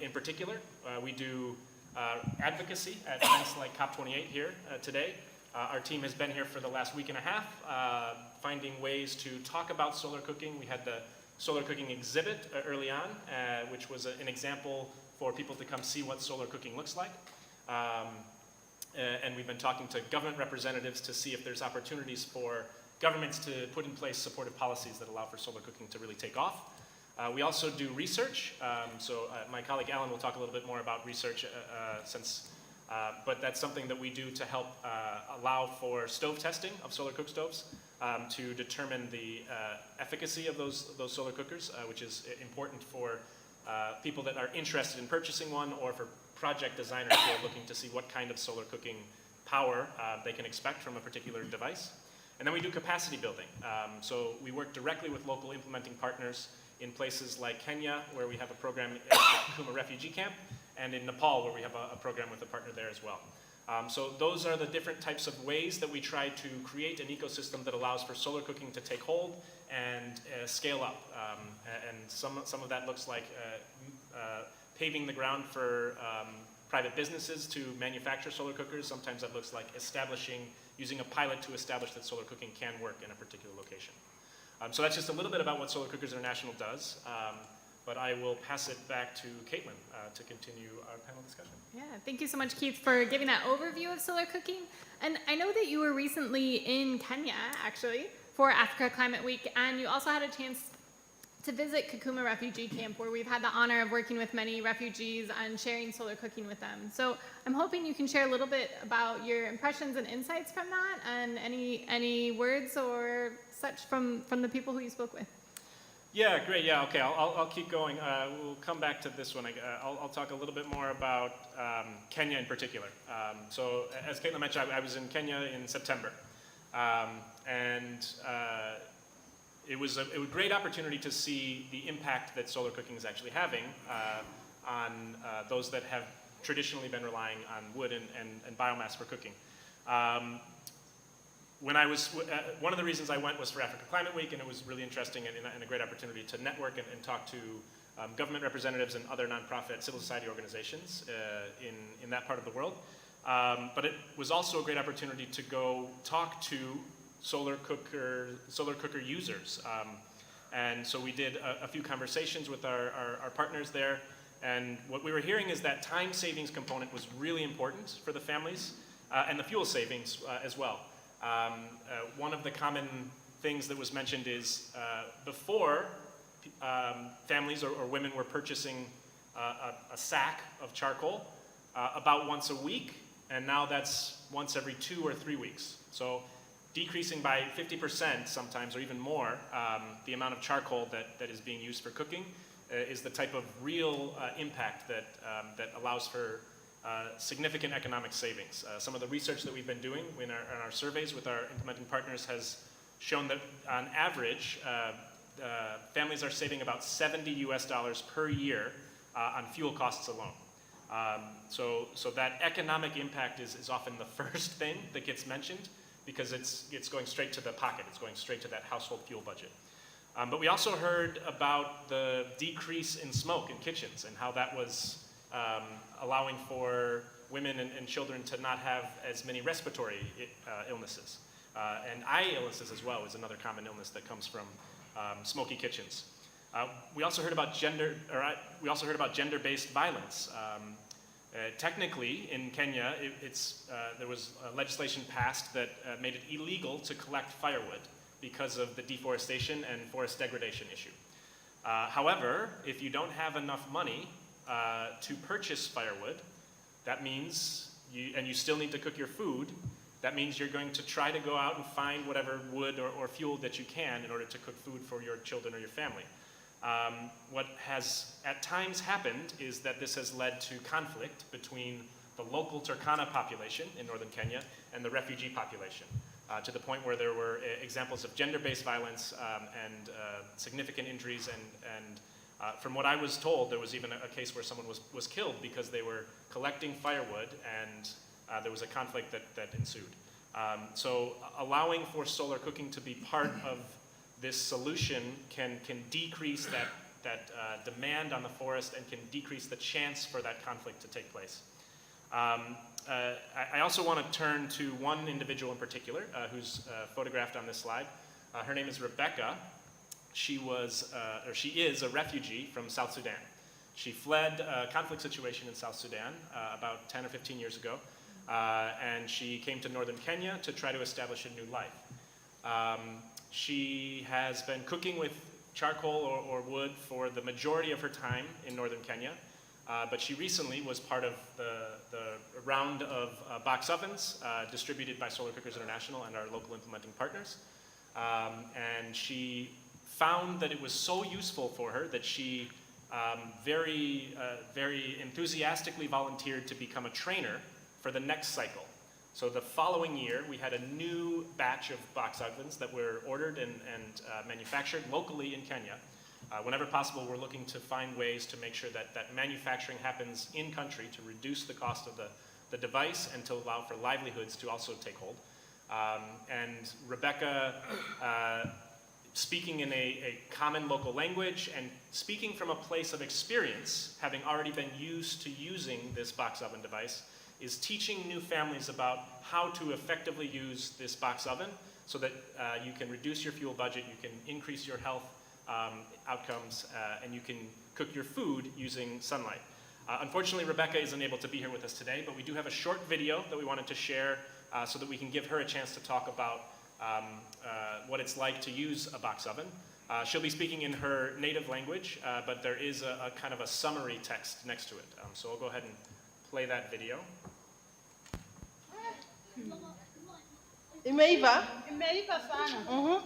in particular. We do advocacy at events like COP28 here today. Our team has been here for the last week and a half, finding ways to talk about solar cooking. We had the solar cooking exhibit early on, which was an example for people to come see what solar cooking looks like. And we've been talking to government representatives to see if there's opportunities for governments to put in place supportive policies that allow for solar cooking to really take off. We also do research. My colleague Alan will talk a little bit more about research but that's something that we do to help allow for stove testing of solar cook stoves to determine the efficacy of those solar cookers, which is important for people that are interested in purchasing one, or for project designers who are looking to see what kind of solar cooking power they can expect from a particular device. And then we do capacity building. So we work directly with local implementing partners in places like Kenya, where we have a program at the Kakuma refugee camp, and in Nepal, where we have a program with a partner there as well. So those are the different types of ways that we try to create an ecosystem that allows for solar cooking to take hold and scale up. And some of that looks like paving the ground for private businesses to manufacture solar cookers. Sometimes that looks like using a pilot to establish that solar cooking can work in a particular location. So that's just a little bit about what Solar Cookers International does. But I will pass it back to Caitlyn to continue our panel discussion. Yeah, thank you so much, Keith, for giving that overview of solar cooking. And I know that you were recently in Kenya, actually, for Africa Climate Week, and you also had a chance to visit Kakuma refugee camp, where we've had the honor of working with many refugees and sharing solar cooking with them. So I'm hoping you can share a little bit about your impressions and insights from that, and any words or such from the people who you spoke with. Yeah, great. Yeah, okay. I'll keep going. We'll come back to this one. I'll talk a little bit more about Kenya in particular. So as Caitlyn mentioned, I was in Kenya in September, it was a great opportunity to see the impact that solar cooking is actually having on those that have traditionally been relying on wood and biomass for cooking. One of the reasons I went was for Africa Climate Week, and it was really interesting and a great opportunity to network and talk to government representatives and other nonprofit civil society organizations in that part of the world. But it was also a great opportunity to go talk to solar cooker users. And so we did a few conversations with our partners there. And what we were hearing is that time savings component was really important for the families, and the fuel savings as well. One of the common things that was mentioned is before families or women were purchasing a sack of charcoal about once a week, and now that's once every 2 or 3 weeks. So decreasing by 50% sometimes, or even more, the amount of charcoal that is being used for cooking is the type of real impact that allows for significant economic savings. Some of the research that we've been doing in our surveys with our implementing partners has shown that on average, families are saving about $70 per year on fuel costs alone. So that economic impact is often the first thing that gets mentioned, because it's going straight to the pocket, it's going straight to that household fuel budget. But we also heard about the decrease in smoke in kitchens, and how that was allowing for women and children to not have as many respiratory illnesses. And eye illnesses as well is another common illness that comes from smoky kitchens. We also heard about gender-based violence. Technically, in Kenya, there was legislation passed that made it illegal to collect firewood because of the deforestation and forest degradation issue. However, if you don't have enough money to purchase firewood, that means you still need to cook your food, that means you're going to try to go out and find whatever wood or fuel that you can in order to cook food for your children or your family. What has at times happened is that this has led to conflict between the local Turkana population in northern Kenya and the refugee population, to the point where there were examples of gender-based violence and significant injuries, and from what I was told, there was even a case where someone was killed because they were collecting firewood and there was a conflict that ensued. So allowing for solar cooking to be part of this solution can decrease that demand on the forest and can decrease the chance for that conflict to take place. I also want to turn to one individual in particular who's photographed on this slide. Her name is Rebecca. She is a refugee from South Sudan. She fled a conflict situation in South Sudan about 10 or 15 years ago, and she came to northern Kenya to try to establish a new life. She has been cooking with charcoal or wood for the majority of her time in northern Kenya, but she recently was part of the round of box ovens distributed by Solar Cookers International and our local implementing partners. And she found that it was so useful for her that she very enthusiastically volunteered to become a trainer for the next cycle. So the following year, we had a new batch of box ovens that were ordered and manufactured locally in Kenya. Whenever possible, we're looking to find ways to make sure that manufacturing happens in country to reduce the cost of the device and to allow for livelihoods to also take hold. And Rebecca, speaking in a common local language and speaking from a place of experience, having already been used to using this box oven device, is teaching new families about how to effectively use this box oven so that you can reduce your fuel budget, you can increase your health outcomes, and you can cook your food using sunlight. Unfortunately, Rebecca isn't able to be here with us today, but we do have a short video that we wanted to share so that we can give her a chance to talk about what it's like to use a box oven. She'll be speaking in her native language, but there is a kind of a summary text next to it. So I'll go ahead and play that video. Imeiva? Imeiva sana.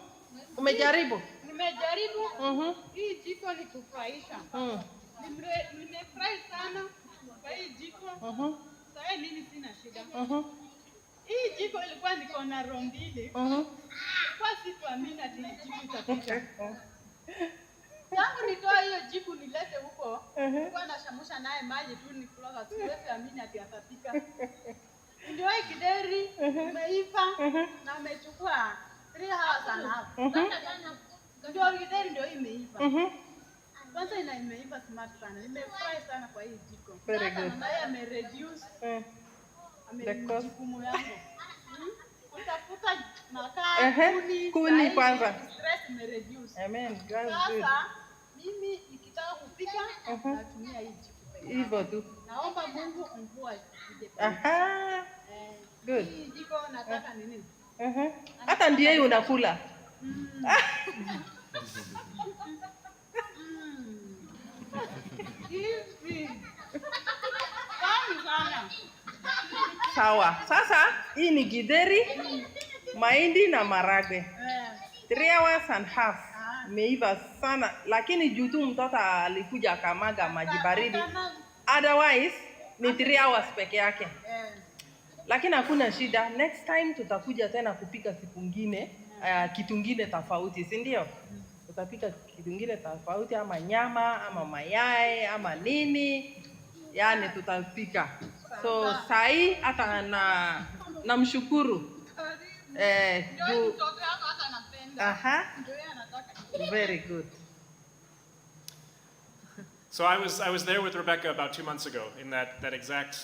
Umejaribu? Nimejaribu. Hii jiko ni kufurahisha. Nimefurahi sana kwa hii jiko. Sasa mimi sina shida. Hii jiko ilikuwa niko na roho mbili. Kwa sikuamini ati jiko itapika. Tangu nitoa hiyo jiko nilete huko, nilikuwa nashamusha naye maji tu nikula, siwezi amini ati atapika. Ndio hii kideri imeiva na umechukua 3 hours and a half. Ndio kideri ndio imeiva. Kwanza imeiva smart sana. Nimefurahi sana kwa hii jiko. Very good. Naye amereduce jukumu yangu. Utafuta makaa, kuni kwanza. Stress imereduce. Amen. That's good. Sasa mimi nikitaka kupika natumia hii jiko. Hivyo tu. Naomba Mungu mvua ije. Aha. Good. Hii jiko nataka nini? Hata ndiye unakula. Hivi. Sana. Sawa. Sasa hii ni githeri, mahindi na maragwe. 3 hours and half. Imeiva sana, lakini juu tu mtoto alikuja akamaga maji baridi. Otherwise ni 3 hours peke yake. Lakini hakuna shida. Next time tutakuja tena kupika siku ngine, kitu ngine tofauti, si ndio? Tutapika kitu ngine tofauti, ama nyama, ama mayai, ama nini. Yani tutapika. So sai hata namshukuru. Ndio mtoto yako hata anapenda. Ndio yeye anataka. Very good. So I was there with Rebecca about 2 months ago in that exact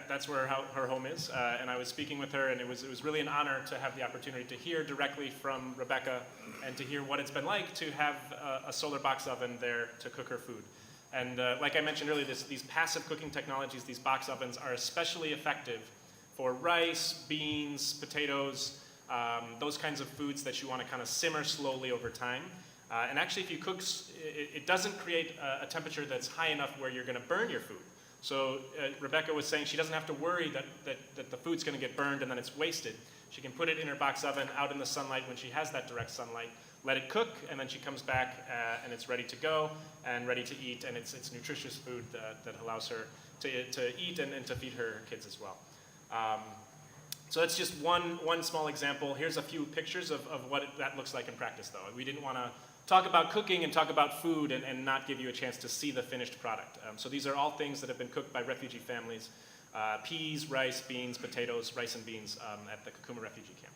that's where her home is, and I was speaking with her, and it was really an honor to have the opportunity to hear directly from Rebecca and to hear what it's been like to have a solar box oven there to cook her food. And like I mentioned earlier, these passive cooking technologies, these box ovens, are especially effective for rice, beans, potatoes, those kinds of foods that you want to kind of simmer slowly over time. And actually, if you cook, it doesn't create a temperature that's high enough where you're going to burn your food. So Rebecca was saying she doesn't have to worry that the food's going to get burned and then it's wasted. She can put it in her box oven out in the sunlight when she has that direct sunlight, let it cook, and then she comes back and it's ready to go and ready to eat, and it's nutritious food that allows her to eat and to feed her kids as well. So that's just one small example. Here's a few pictures of what that looks like in practice, though. We didn't want to talk about cooking and talk about food and not give you a chance to see the finished product. So these are all things that have been cooked by refugee families peas, rice, beans, potatoes, rice and beans at the Kakuma refugee camp.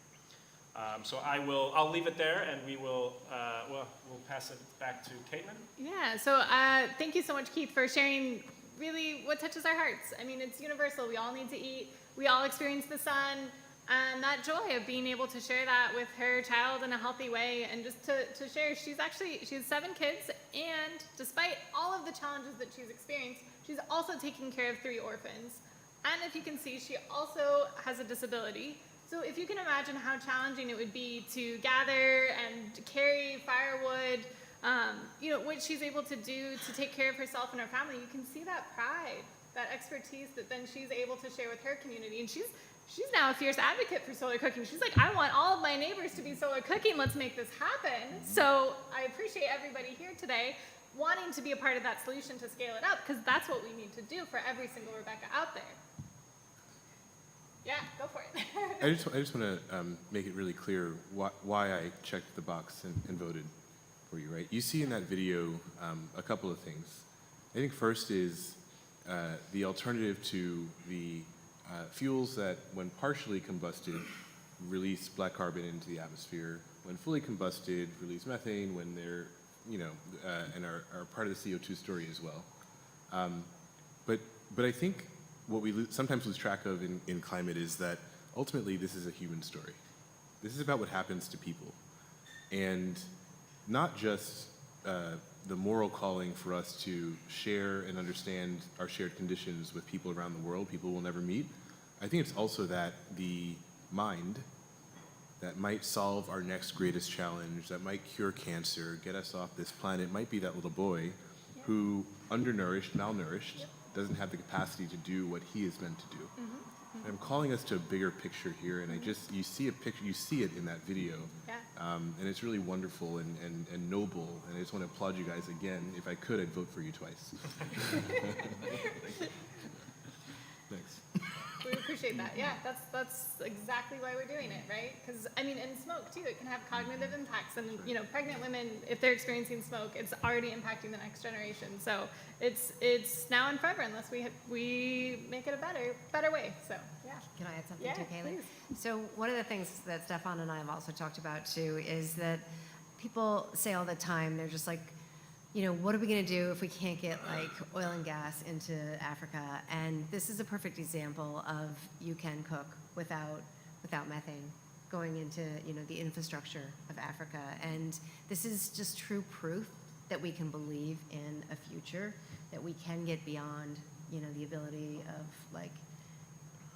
So I'll leave it there, and we'll pass it back to Caitlyn. Yeah, so thank you so much, Keith, for sharing really what touches our hearts. I mean, it's universal. We all need to eat. We all experience the sun, and that joy of being able to share that with her child in a healthy way, and just to share, she has 7 kids, and despite all of the challenges that she's experienced, she's also taking care of 3 orphans. And if you can see, she also has a disability. So if you can imagine how challenging it would be to gather and carry firewood, what she's able to do to take care of herself and her family, you can see that pride, that expertise that then she's able to share with her community. And she's now a fierce advocate for solar cooking. She's like, I want all of my neighbors to be solar cooking. Let's make this happen. So I appreciate everybody here today wanting to be a part of that solution to scale it up, because that's what we need to do for every single Rebecca out there. Yeah, go for it. I just want to make it really clear why I checked the box and voted for you, right? You see in that video a couple of things. I think first is the alternative to the fuels that, when partially combusted, release black carbon into the atmosphere. When fully combusted, release methane. When they're, and are part of the CO2 story as well. But I think what we sometimes lose track of in climate is that ultimately this is a human story. This is about what happens to people. And not just the moral calling for us to share and understand our shared conditions with people around the world, people we'll never meet. I think it's also that the mind that might solve our next greatest challenge, that might cure cancer, get us off this planet, might be that little boy who, undernourished, malnourished, doesn't have the capacity to do what he is meant to do. And I'm calling us to a bigger picture here, and you see a picture, you see it in that video, and it's really wonderful and noble, and I just want to applaud you guys again. If I could, I'd vote for you twice. Thanks. We appreciate that. Yeah, that's exactly why we're doing it, right? Because, I mean, and smoke, too, it can have cognitive impacts. And, pregnant women, if they're experiencing smoke, it's already impacting the next generation. So it's now and forever unless we make it a better way. So, yeah. Can I add something Yeah, too, Caitlyn? please. So one of the things that Stefan and I have also talked about too is that people say all the time, they're just like, what are we going to do if we can't get like oil and gas into Africa? And this is a perfect example of you can cook without methane going into the infrastructure of Africa. And this is just true proof that we can believe in a future, that we can get beyond the ability of like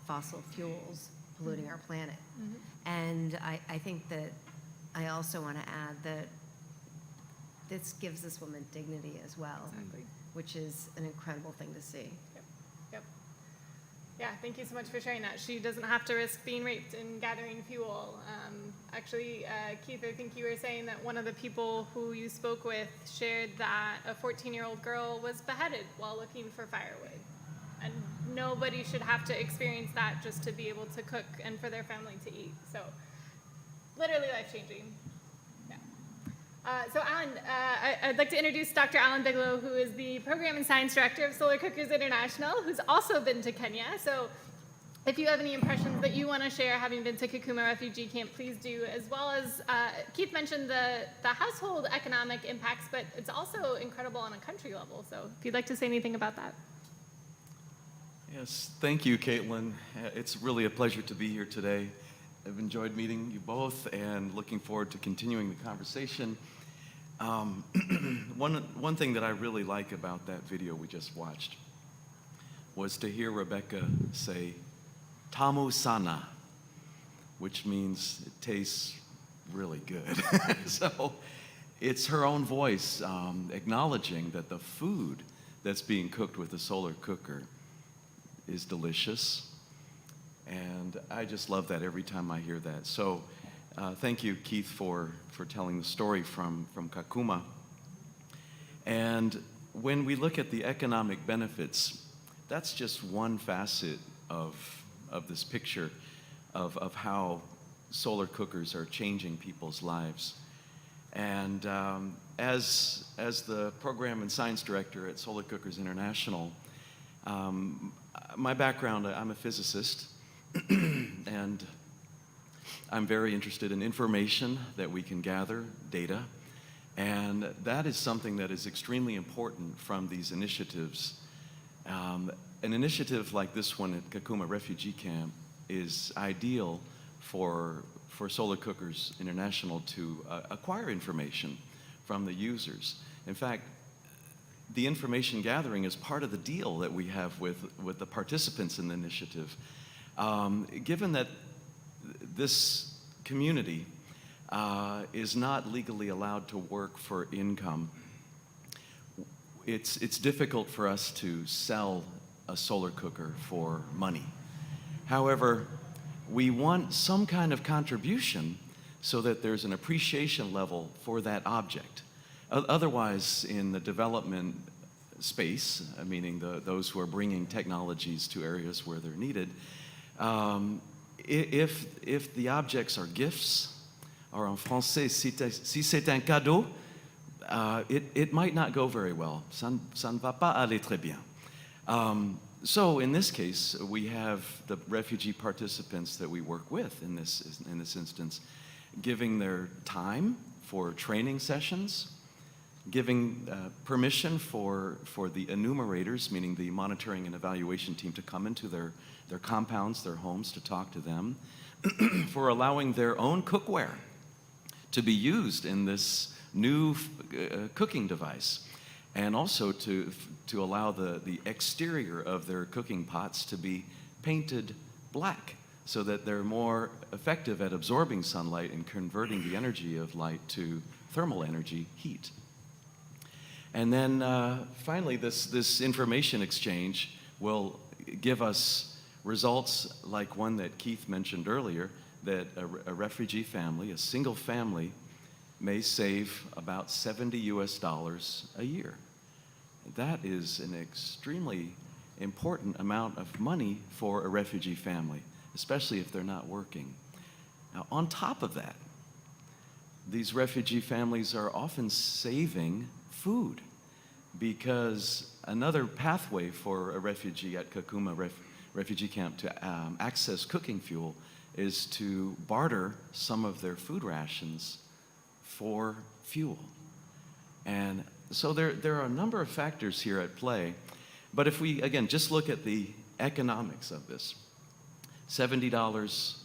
fossil fuels polluting our planet. And I think that I also want to add that this gives this woman dignity as well, which is an incredible thing to see. Yep. Yeah, thank you so much for sharing that. She doesn't have to risk being raped in gathering fuel. Actually, Keith, I think you were saying that one of the people who you spoke with shared that a 14-year-old girl was beheaded while looking for firewood. And nobody should have to experience that just to be able to cook and for their family to eat. So, literally life-changing. So Alan, I'd like to introduce Dr. Alan Bigelow, who is the Program and Science Director of Solar Cookers International, who's also been to Kenya. So if you have any impressions that you want to share, having been to Kakuma Refugee Camp, please do, as well as Keith mentioned the household economic impacts, but it's also incredible on a country level. So if you'd like to say anything about that. Yes, thank you, Caitlyn. It's really a pleasure to be here today. I've enjoyed meeting you both and looking forward to continuing the conversation. One thing that I really like about that video we just watched was to hear Rebecca say, "Tamu sana," which means it tastes really good. So it's her own voice acknowledging that the food that's being cooked with a solar cooker is delicious. And I just love that every time I hear that. So thank you, Keith, for telling the story from Kakuma. And when we look at the economic benefits, that's just one facet of this picture of how solar cookers are changing people's lives. And as the Program and Science Director at Solar Cookers International, my background, I'm a physicist, and I'm very interested in information that we can gather, data, and that is something that is extremely important from these initiatives. An initiative like this one at Kakuma Refugee Camp is ideal for Solar Cookers International to acquire information from the users. In fact, the information gathering is part of the deal that we have with the participants in the initiative. Given that this community is not legally allowed to work for income, it's difficult for us to sell a solar cooker for money. However, we want some kind of contribution so that there's an appreciation level for that object. Otherwise, in the development space, meaning those who are bringing technologies to areas where they're needed, if the objects are gifts, or en français, si c'est un cadeau, it might not go very well. Ça ne va pas aller très bien. So in this case, we have the refugee participants that we work with in this instance, giving their time for training sessions, giving permission for the enumerators, meaning the monitoring and evaluation team, to come into their compounds, their homes, to talk to them, for allowing their own cookware to be used in this new cooking device, and also to allow the exterior of their cooking pots to be painted black so that they're more effective at absorbing sunlight and converting the energy of light to thermal energy, heat. And then finally, this information exchange will give us results like one that Keith mentioned earlier, that a refugee family, a single family, may save about $70 US a year. That is an extremely important amount of money for a refugee family, especially if they're not working. Now, on top of that, these refugee families are often saving food, because another pathway for a refugee at Kakuma Refugee Camp to access cooking fuel is to barter some of their food rations for fuel. And so there are a number of factors here at play, but if we, again, just look at the economics of this, $70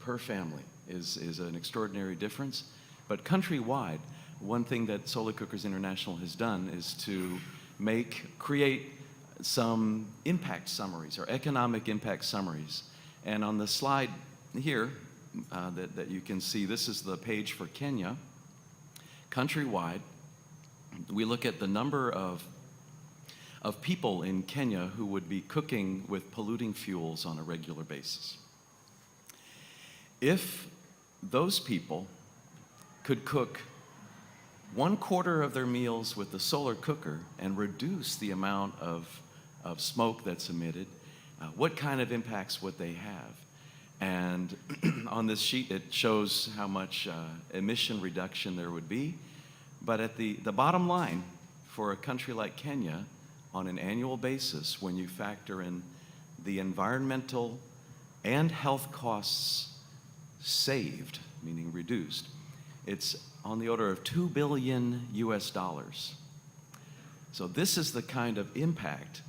per family is an extraordinary difference, but countrywide, one thing that Solar Cookers International has done is to create some impact summaries, or economic impact summaries. And on the slide here that you can see, this is the page for Kenya. Countrywide, we look at the number of people in Kenya who would be cooking with polluting fuels on a regular basis. If those people could cook 1/4 of their meals with the solar cooker and reduce the amount of smoke that's emitted, what kind of impacts would they have? And on this sheet, it shows how much emission reduction there would be. But at the bottom line, for a country like Kenya, on an annual basis, when you factor in the environmental and health costs saved, meaning reduced, it's on the order of $2 billion US. So this is the kind of impact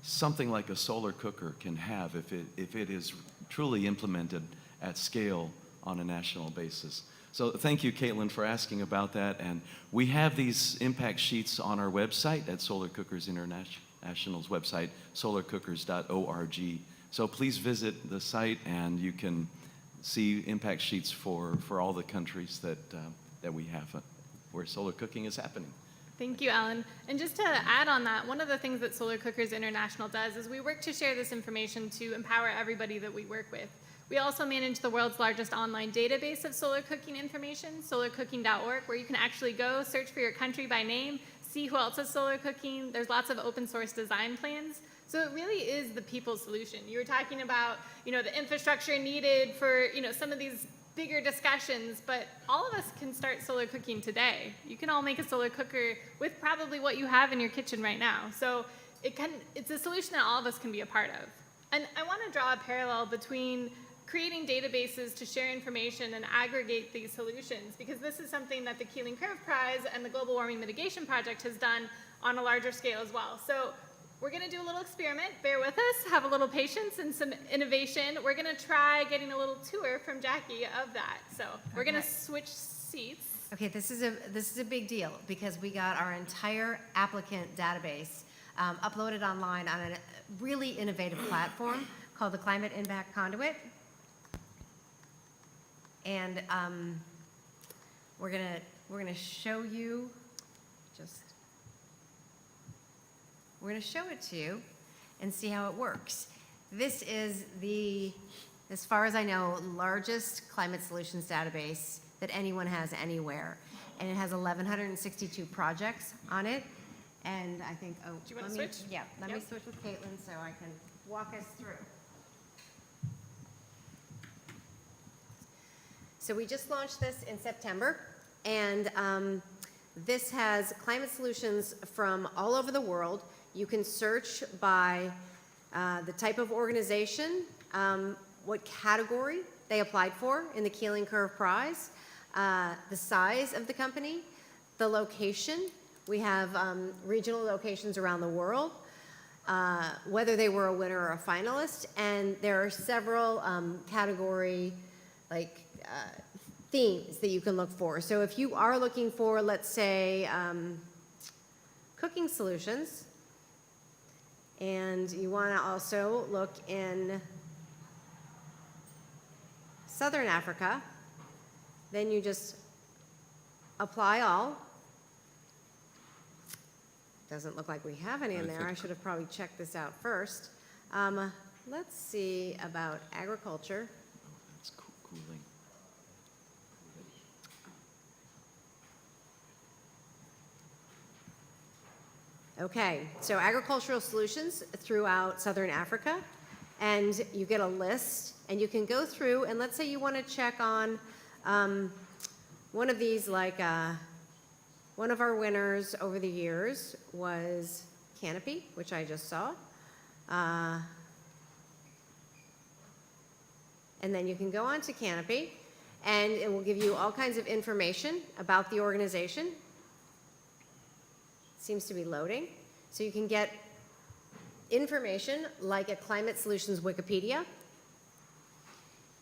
something like a solar cooker can have if it is truly implemented at scale on a national basis. So thank you, Caitlyn, for asking about that. And we have these impact sheets on our website at Solar Cookers International's website, solarcookers.org. So please visit the site and you can see impact sheets for all the countries that we have where solar cooking is happening. Thank you, Alan. And just to add on that, one of the things that Solar Cookers International does is we work to share this information to empower everybody that we work with. We also manage the world's largest online database of solar cooking information, solarcooking.org, where you can actually go search for your country by name, see who else is solar cooking. There's lots of open source design plans. So it really is the people's solution. You were talking about, the infrastructure needed for, some of these bigger discussions, but all of us can start solar cooking today. You can all make a solar cooker with probably what you have in your kitchen right now. So it's a solution that all of us can be a part of. And I want to draw a parallel between creating databases to share information and aggregate these solutions, because this is something that the Keeling Curve Prize and the Global Warming Mitigation Project has done on a larger scale as well. So we're going to do a little experiment. Bear with us. Have a little patience and some innovation. We're going to try getting a little tour from Jackie of that. So we're going to switch seats. Okay, this is a big deal because we got our entire applicant database uploaded online on a really innovative platform called the Climate Impact Conduit. And we're gonna show you we're gonna show it to you and see how it works. This is the, as far as I know, largest climate solutions database that anyone has anywhere. And it has 1,162 projects on it. And I think, oh, do you want to switch? Yeah, let me Yep. switch with Caitlyn so I can walk us through. So we just launched this in September, and this has climate solutions from all over the world. You can search by the type of organization, what category they applied for in the Keeling Curve Prize, the size of the company, the location. We have regional locations around the world, whether they were a winner or a finalist, and there are several category themes that you can look for. So if you are looking for, let's say, cooking solutions, and you want to also look in Southern Africa, then you just apply all. Doesn't look like we have any in there. I should have probably checked this out first. Let's see about agriculture. Oh, that's cooling. Okay, so agricultural solutions throughout Southern Africa, and you get a list, and you can go through, and let's say you want to check on one of these, like one of our winners over the years was Canopy, which I just saw. And then you can go on to Canopy, and it will give you all kinds of information about the organization. Seems to be loading. So you can get information like a Climate Solutions Wikipedia.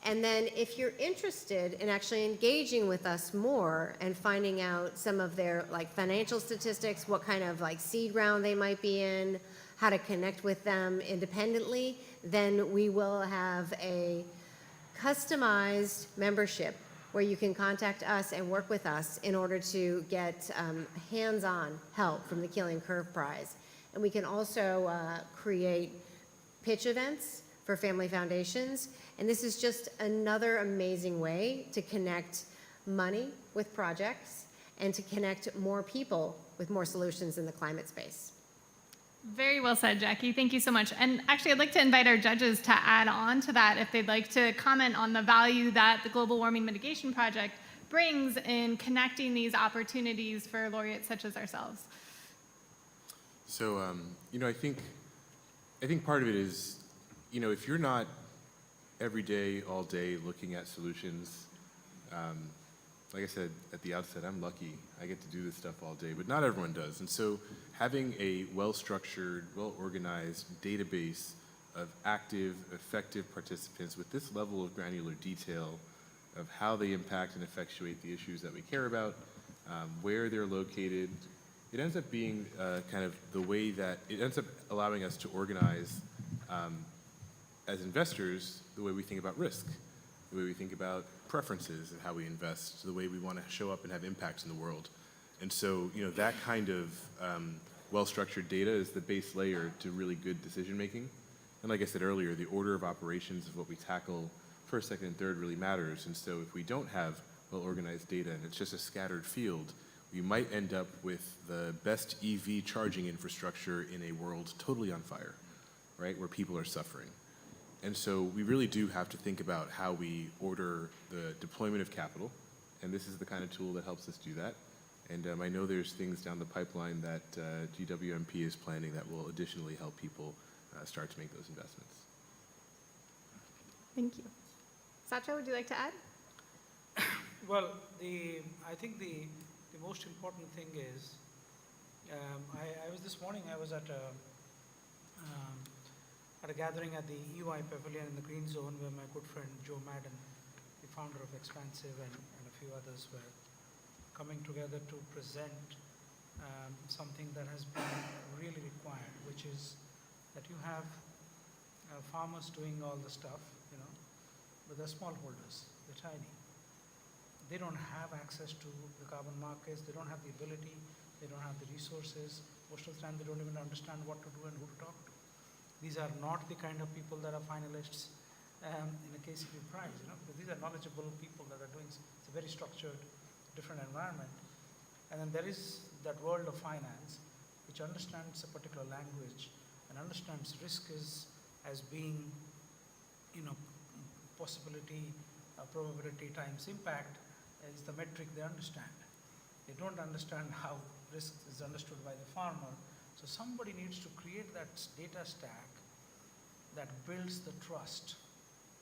And then if you're interested in actually engaging with us more and finding out some of their financial statistics, what kind of seed round they might be in, how to connect with them independently, then we will have a customized membership where you can contact us and work with us in order to get hands-on help from the Keeling Curve Prize. And we can also create pitch events for family foundations. And this is just another amazing way to connect money with projects and to connect more people with more solutions in the climate space. Very well said, Jackie. Thank you so much. And actually, I'd like to invite our judges to add on to that if they'd like to comment on the value that the Global Warming Mitigation Project brings in connecting these opportunities for laureates such as ourselves. So, I think part of it is, if you're not every day, all day looking at solutions, like I said at the outset, I'm lucky. I get to do this stuff all day, but not everyone does. And so having a well-structured, well-organized database of active, effective participants with this level of granular detail of how they impact and effectuate the issues that we care about, where they're located, it ends up being kind of the way that, it ends up allowing us to organize as investors the way we think about risk, the way we think about preferences and how we invest, the way we want to show up and have impact in the world. And so, that kind of well-structured data is the base layer to really good decision making. And like I said earlier, the order of operations of what we tackle first, second, and third really matters. And so if we don't have well-organized data and it's just a scattered field, we might end up with the best EV charging infrastructure in a world totally on fire, right, where people are suffering. And so we really do have to think about how we order the deployment of capital, and this is the kind of tool that helps us do that. And I know there's things down the pipeline that GWMP is planning that will additionally help people start to make those investments. Thank you. Satya, would you like to add? Well, I think the most important thing is, I was this morning, I was at a gathering at the EY Pavilion in the Green Zone where my good friend Joe Madden, the founder of Expansive, and a few others were coming together to present something that has been really required, which is that you have farmers doing all the stuff, but they're smallholders, they're tiny. They don't have access to the carbon markets, they don't have the ability, they don't have the resources. Most of the time they don't even understand what to do and who to talk to. These are not the kind of people that are finalists in a KCP prize, because these are knowledgeable people that are doing, it's a very structured, different environment. And then there is that world of finance, which understands a particular language and understands risk as being, possibility, probability times impact is the metric they understand. They don't understand how risk is understood by the farmer. So somebody needs to create that data stack that builds the trust,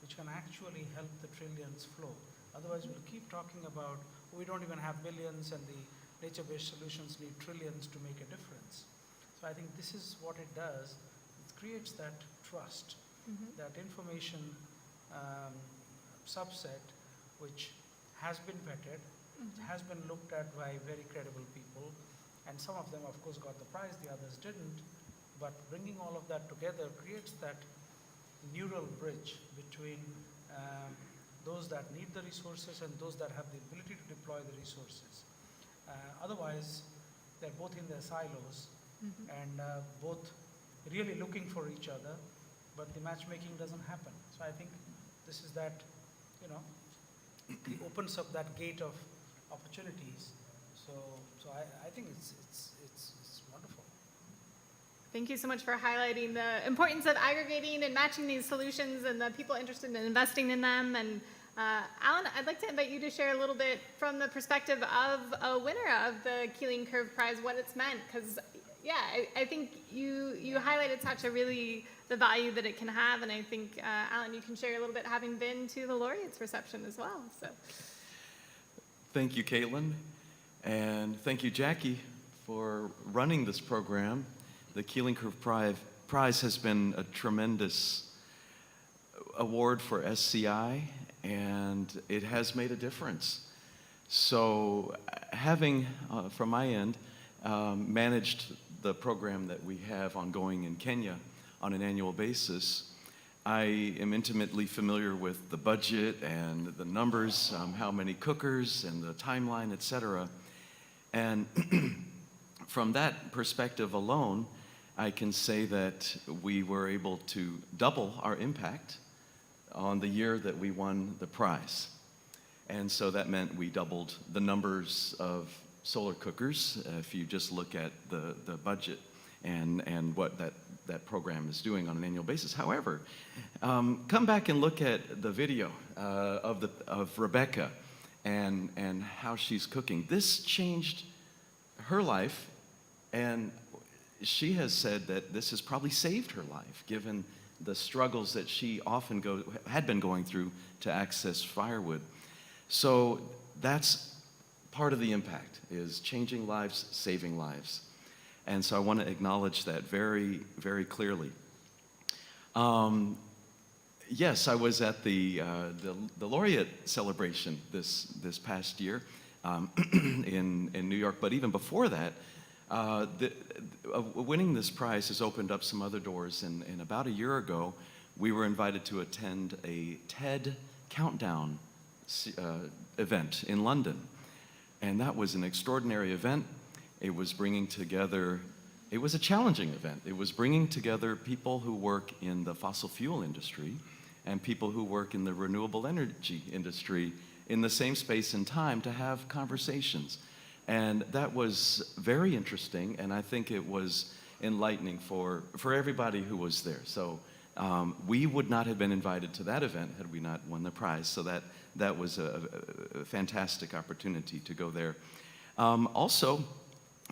which can actually help the trillions flow. Otherwise, we'll keep talking about, we don't even have billions and the nature-based solutions need trillions to make a difference. So I think this is what it does. It creates that trust, that information subset, which has been vetted, has been looked at by very credible people, and some of them, of course, got the prize, the others didn't. But bringing all of that together creates that neural bridge between those that need the resources and those that have the ability to deploy the resources. Otherwise, they're both in their silos and both really looking for each other, but the matchmaking doesn't happen. So I think this is that, it opens up that gate of opportunities. So I think it's wonderful. Thank you so much for highlighting the importance of aggregating and matching these solutions and the people interested in investing in them. And Alan, I'd like to invite you to share a little bit from the perspective of a winner of the Keeling Curve Prize, what it's meant. Because, yeah, I think you highlighted such the value that it can have. And I think, Alan, you can share a little bit having been to the laureates reception as well. So. Thank you, Caitlyn. And thank you, Jackie, for running this program. The Keeling Curve Prize has been a tremendous award for SCI, and it has made a difference. So having, from my end, managed the program that we have ongoing in Kenya on an annual basis, I am intimately familiar with the budget and the numbers, how many cookers and the timeline, et cetera. And from that perspective alone, I can say that we were able to double our impact on the year that we won the prize. And so that meant we doubled the numbers of solar cookers, if you just look at the budget and what that program is doing on an annual basis. However, come back and look at the video of Rebecca and how she's cooking. This changed her life, and she has said that this has probably saved her life, given the struggles that she often had been going through to access firewood. So that's part of the impact, is changing lives, saving lives. And so I want to acknowledge that very, very clearly. Yes, I was at the laureate celebration this past year in New York, but even before that, winning this prize has opened up some other doors. And about a year ago, we were invited to attend a TED Countdown event in London. And that was an extraordinary event. It was bringing together, it was a challenging event. It was bringing together people who work in the fossil fuel industry and people who work in the renewable energy industry in the same space and time to have conversations. And that was very interesting, and I think it was enlightening for everybody who was there. So we would not have been invited to that event had we not won the prize. So that was a fantastic opportunity to go there. Also,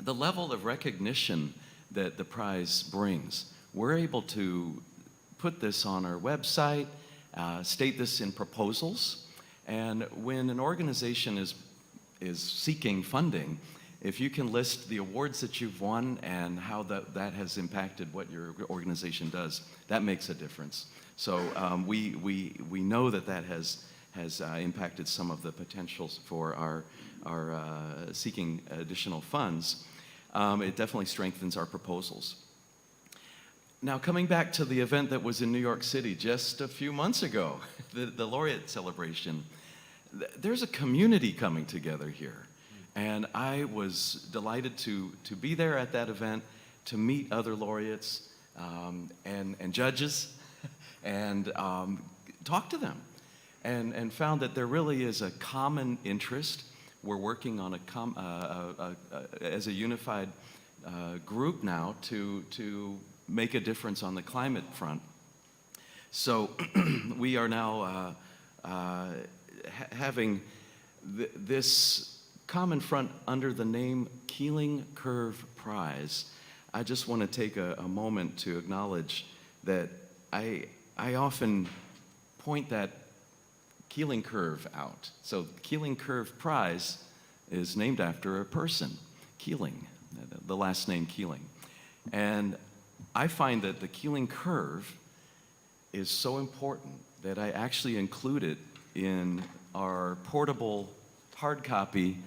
the level of recognition that the prize brings. We're able to put this on our website, state this in proposals, and when an organization is seeking funding, if you can list the awards that you've won and how that has impacted what your organization does, that makes a difference. So we know that has impacted some of the potentials for our seeking additional funds. It definitely strengthens our proposals. Now, coming back to the event that was in New York City just a few months ago, the laureate celebration, there's a community coming together here. And I was delighted to be there at that event, to meet other laureates and judges and talk to them. And found that there really is a common interest. We're working on as a unified group now to make a difference on the climate front. So we are now having this common front under the name Keeling Curve Prize. I just want to take a moment to acknowledge that I often point that Keeling Curve out. So Keeling Curve Prize is named after a person, Keeling, the last name Keeling. And I find that the Keeling Curve is so important that I actually include it in our portable hard copy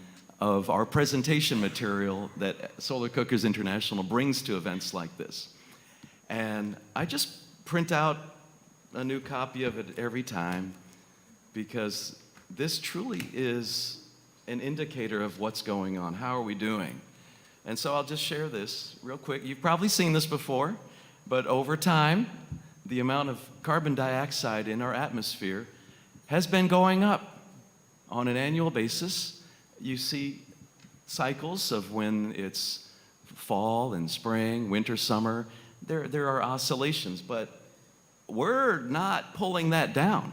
of our presentation material that Solar Cookers International brings to events like this. And I just print out a new copy of it every time, because this truly is an indicator of what's going on. How are we doing? And so I'll just share this real quick. You've probably seen this before, but over time, the amount of carbon dioxide in our atmosphere has been going up on an annual basis. You see cycles of when it's fall and spring, winter, summer. There are oscillations, but we're not pulling that down.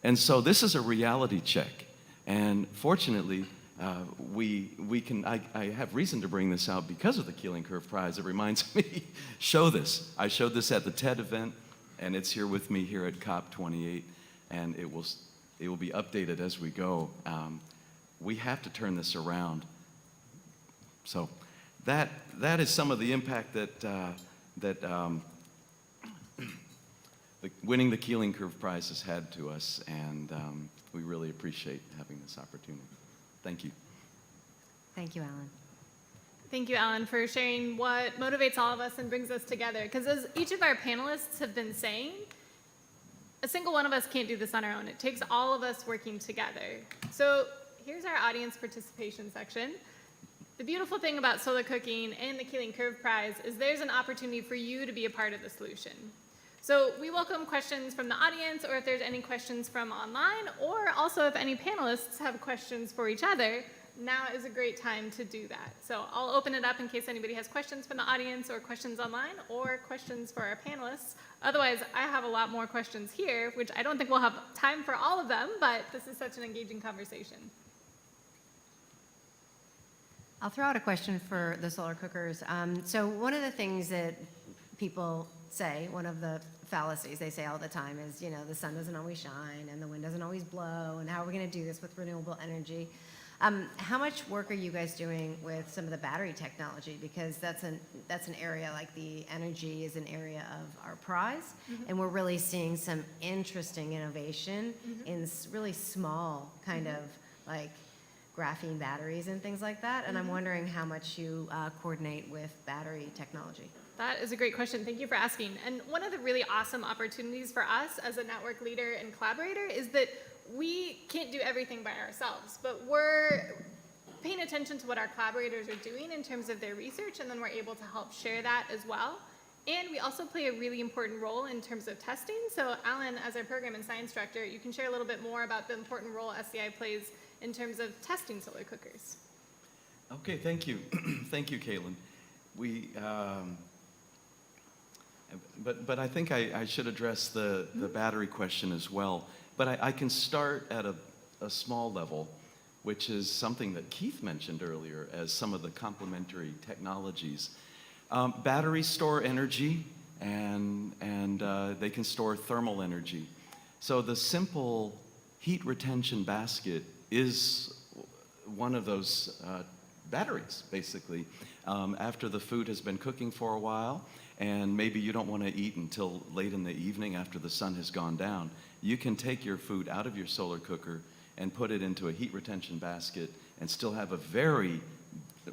And so this is a reality check. And fortunately, I have reason to bring this out because of the Keeling Curve Prize. It reminds me, show this. I showed this at the TED event, and it's here with me here at COP28, and it will be updated as we go. We have to turn this around. So that is some of the impact that winning the Keeling Curve Prize has had to us, and we really appreciate having this opportunity. Thank you. Thank you, Alan. Thank you, Alan, for sharing what motivates all of us and brings us together. Because as each of our panelists have been saying, a single one of us can't do this on our own. It takes all of us working together. So here's our audience participation section. The beautiful thing about solar cooking and the Keeling Curve Prize is there's an opportunity for you to be a part of the solution. So we welcome questions from the audience, or if there's any questions from online, or also if any panelists have questions for each other, now is a great time to do that. So I'll open it up in case anybody has questions from the audience or questions online or questions for our panelists. Otherwise, I have a lot more questions here, which I don't think we'll have time for all of them, but this is such an engaging conversation. I'll throw out a question for the solar cookers. So one of the things that people say, one of the fallacies they say all the time is, you know, the sun doesn't always shine and the wind doesn't always blow, and how are we going to do this with renewable energy? How much work are you guys doing with some of the battery technology? Because that's an area, like the energy is an area of our prize, and we're really seeing some interesting innovation in really small kind of like graphene batteries and things like that. And I'm wondering how much you coordinate with battery technology. That is a great question. Thank you for asking. And one of the really awesome opportunities for us as a network leader and collaborator is that we can't do everything by ourselves, but we're paying attention to what our collaborators are doing in terms of their research, and then we're able to help share that as well. And we also play a really important role in terms of testing. So Alan, as our program and science director, you can share a little bit more about the important role SCI plays in terms of testing solar cookers. Okay, thank you. Thank you, Caitlyn. But I think I should address the battery question as well. But I can start at a small level. which is something that Keith mentioned earlier as some of the complementary technologies. Batteries store energy, and they can store thermal energy. So the simple heat retention basket is one of those batteries, basically. After the food has been cooking for a while, and maybe you don't want to eat until late in the evening after the sun has gone down, you can take your food out of your solar cooker and put it into a heat retention basket and still have a very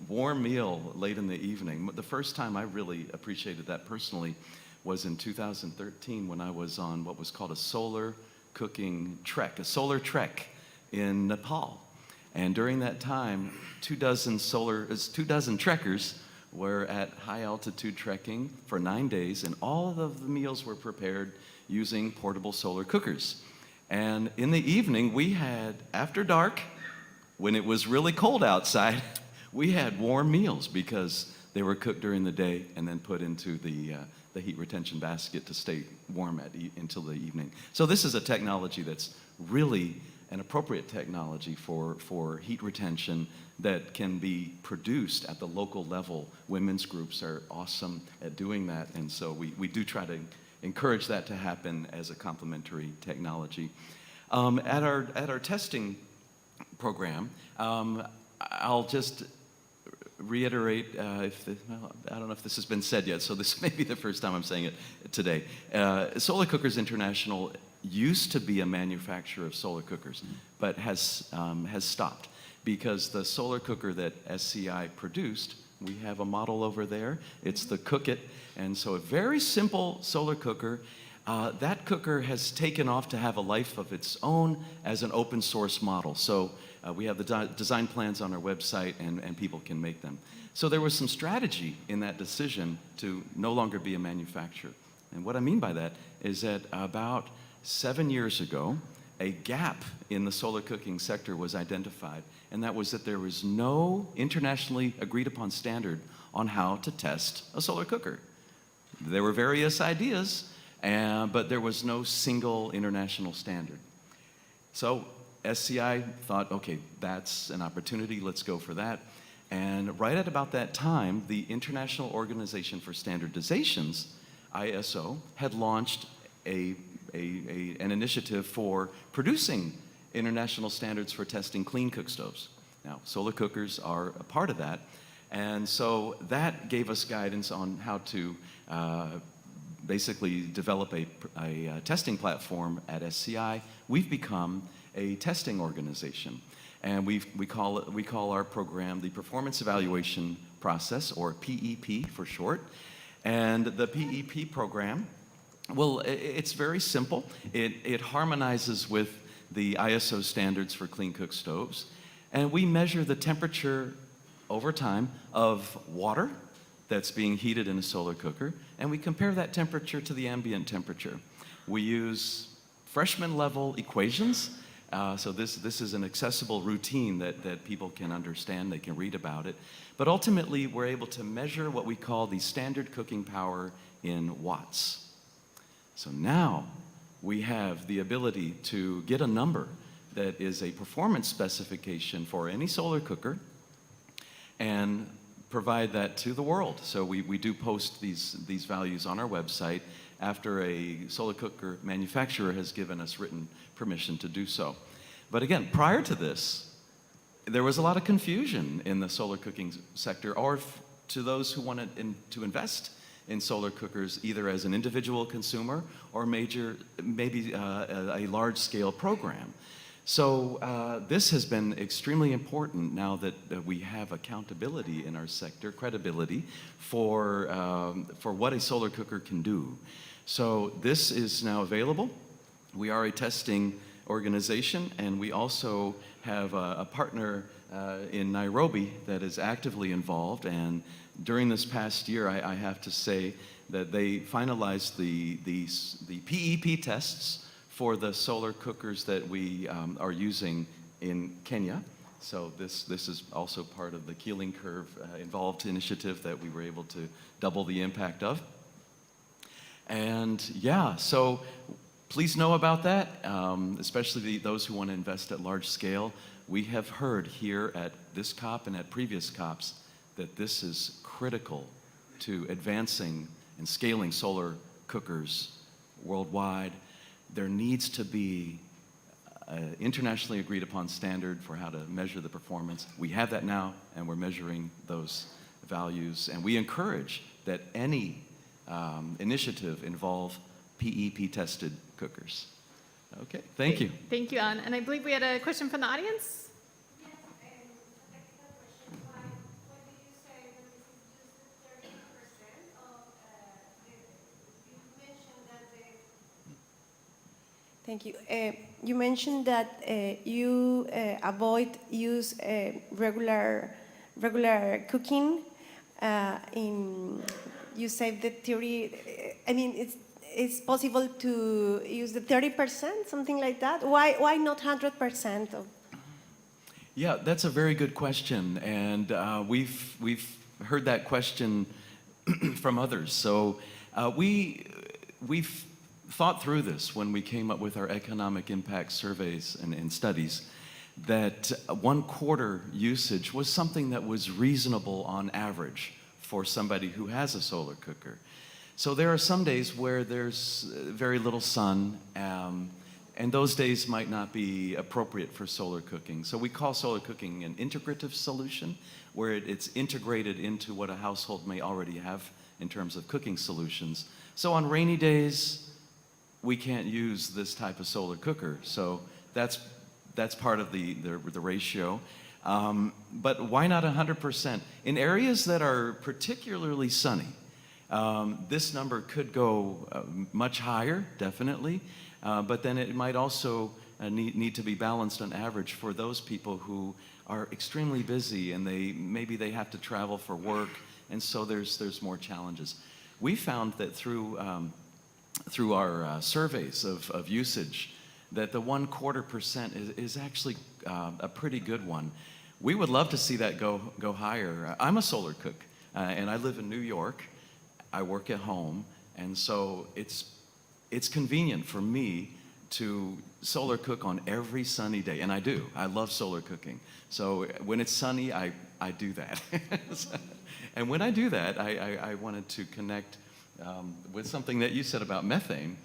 warm meal late in the evening. The first time I really appreciated that personally was in 2013 when I was on what was called a solar cooking trek, a solar trek in Nepal. And during that time, 24 trekkers were at high altitude trekking for 9 days, and all of the meals were prepared using portable solar cookers. And in the evening, we had, after dark, when it was really cold outside, we had warm meals because they were cooked during the day and then put into the heat retention basket to stay warm until the evening. So this is a technology that's really an appropriate technology for heat retention that can be produced at the local level. Women's groups are awesome at doing that, and so we do try to encourage that to happen as a complementary technology. At our testing program, I'll just reiterate, I don't know if this has been said yet, so this may be the first time I'm saying it today. Solar Cookers International used to be a manufacturer of solar cookers, but has stopped because the solar cooker that SCI produced, we have a model over there. It's the Cook It, and so a very simple solar cooker. That cooker has taken off to have a life of its own as an open source model. So we have the design plans on our website, and people can make them. So there was some strategy in that decision to no longer be a manufacturer. And what I mean by that is that about 7 years ago, a gap in the solar cooking sector was identified, and that was that there was no internationally agreed upon standard on how to test a solar cooker. There were various ideas, but there was no single international standard. So SCI thought, okay, that's an opportunity, let's go for that. And right at about that time, the International Organization for Standardizations, ISO, had launched an initiative for producing international standards for testing clean cook stoves. Now, solar cookers are a part of that, and so that gave us guidance on how to basically develop a testing platform at SCI. We've become a testing organization, and we call our program the Performance Evaluation Process, or PEP for short. And the PEP program, well, it's very simple. It harmonizes with the ISO standards for clean cook stoves, and we measure the temperature over time of water that's being heated in a solar cooker, and we compare that temperature to the ambient temperature. We use freshman level equations, so this is an accessible routine that people can understand, they can read about it. But ultimately, we're able to measure what we call the standard cooking power in watts. So now we have the ability to get a number that is a performance specification for any solar cooker and provide that to the world. So we do post these values on our website after a solar cooker manufacturer has given us written permission to do so. But again, prior to this, there was a lot of confusion in the solar cooking sector, or to those who wanted to invest in solar cookers, either as an individual consumer or maybe a large-scale program. So this has been extremely important now that we have accountability in our sector, credibility for what a solar cooker can do. So this is now available. We are a testing organization, and we also have a partner in Nairobi that is actively involved. And during this past year, I have to say that they finalized the PEP tests for the solar cookers that we are using in Kenya. So this is also part of the Keeling Curve involved initiative that we were able to double the impact of. And yeah, so please know about that, especially those who want to invest at large scale. we have heard here at this COP and at previous COPs that this is critical to advancing and scaling solar cookers worldwide. There needs to be an internationally agreed upon standard for how to measure the performance. We have that now, and we're measuring those values. And we encourage that any initiative involve PEP-tested cookers. Okay, thank you. Thank you, Ann. And I believe we had a question from the audience. Thank you. You mentioned that you avoid use regular cooking. You said the theory. I mean, it's possible to use the 30%, something like that. Why not 100% of? Yeah, that's a very good question, and we've heard that question from others. So we've thought through this when we came up with our economic impact surveys and studies, that 1/4 usage was something that was reasonable on average for somebody who has a solar cooker. So there are some days where there's very little sun, and those days might not be appropriate for solar cooking. So we call solar cooking an integrative solution, where it's integrated into what a household may already have in terms of cooking solutions. So on rainy days, we can't use this type of solar cooker. So that's part of the ratio. But why not 100%? In areas that are particularly sunny, this number could go much higher, definitely, but then it might also need to be balanced on average for those people who are extremely busy and maybe they have to travel for work, and so there's more challenges. We found that through our surveys of usage, that the 1/4% is actually a pretty good one. We would love to see that go higher. I'm a solar cook, and I live in New York. I work at home, and so it's convenient for me to solar cook on every sunny day, and I do. I love solar cooking. So when it's sunny, I do that. And when I do that, I wanted to connect with something that you said about methane.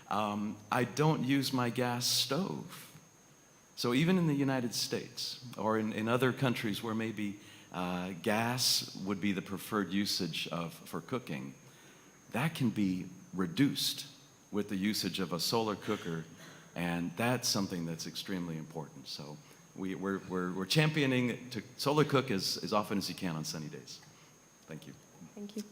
I don't use my gas stove. So even in the United States or in other countries where maybe gas would be the preferred usage for cooking, that can be reduced with the usage of a solar cooker, and that's something that's extremely important. So we're championing to solar cook as often as you can on sunny days. Thank you. Thank you.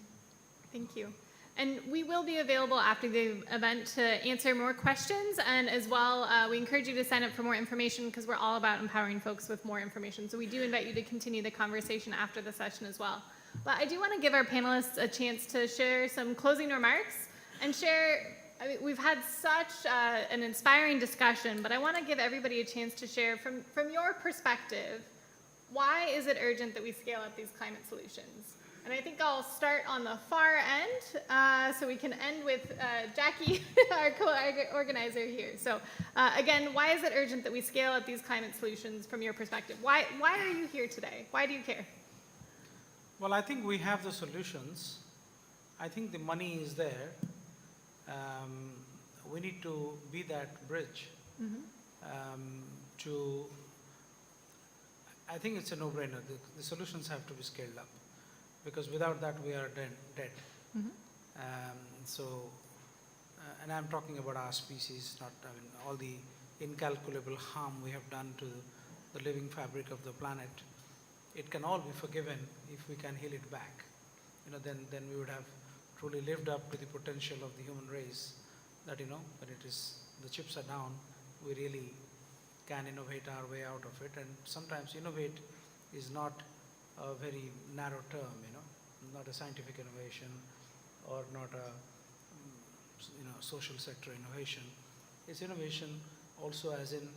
Thank you. And we will be available after the event to answer more questions, and as well, we encourage you to sign up for more information because we're all about empowering folks with more information. So we do invite you to continue the conversation after the session as well. But I do want to give our panelists a chance to share some closing remarks and share. I mean, we've had such an inspiring discussion, but I want to give everybody a chance to share from your perspective, why is it urgent that we scale up these climate solutions? And I think I'll start on the far end, so we can end with Jackie, our co-organizer here. So again, why is it urgent that we scale up these climate solutions from your perspective? Why are you here today? Why do you care? Well, I think we have the solutions. I think the money is there. We need to be that bridge I think it's a no-brainer. The solutions have to be scaled up, because without that we are dead. And I'm talking about our species, not all the incalculable harm we have done to the living fabric of the planet. It can all be forgiven if we can heal it back. Then we would have truly lived up to the potential of the human race. That when the chips are down, we really can innovate our way out of it. And sometimes innovate is not a very narrow term, not a scientific innovation or not a social sector innovation. It's innovation also as in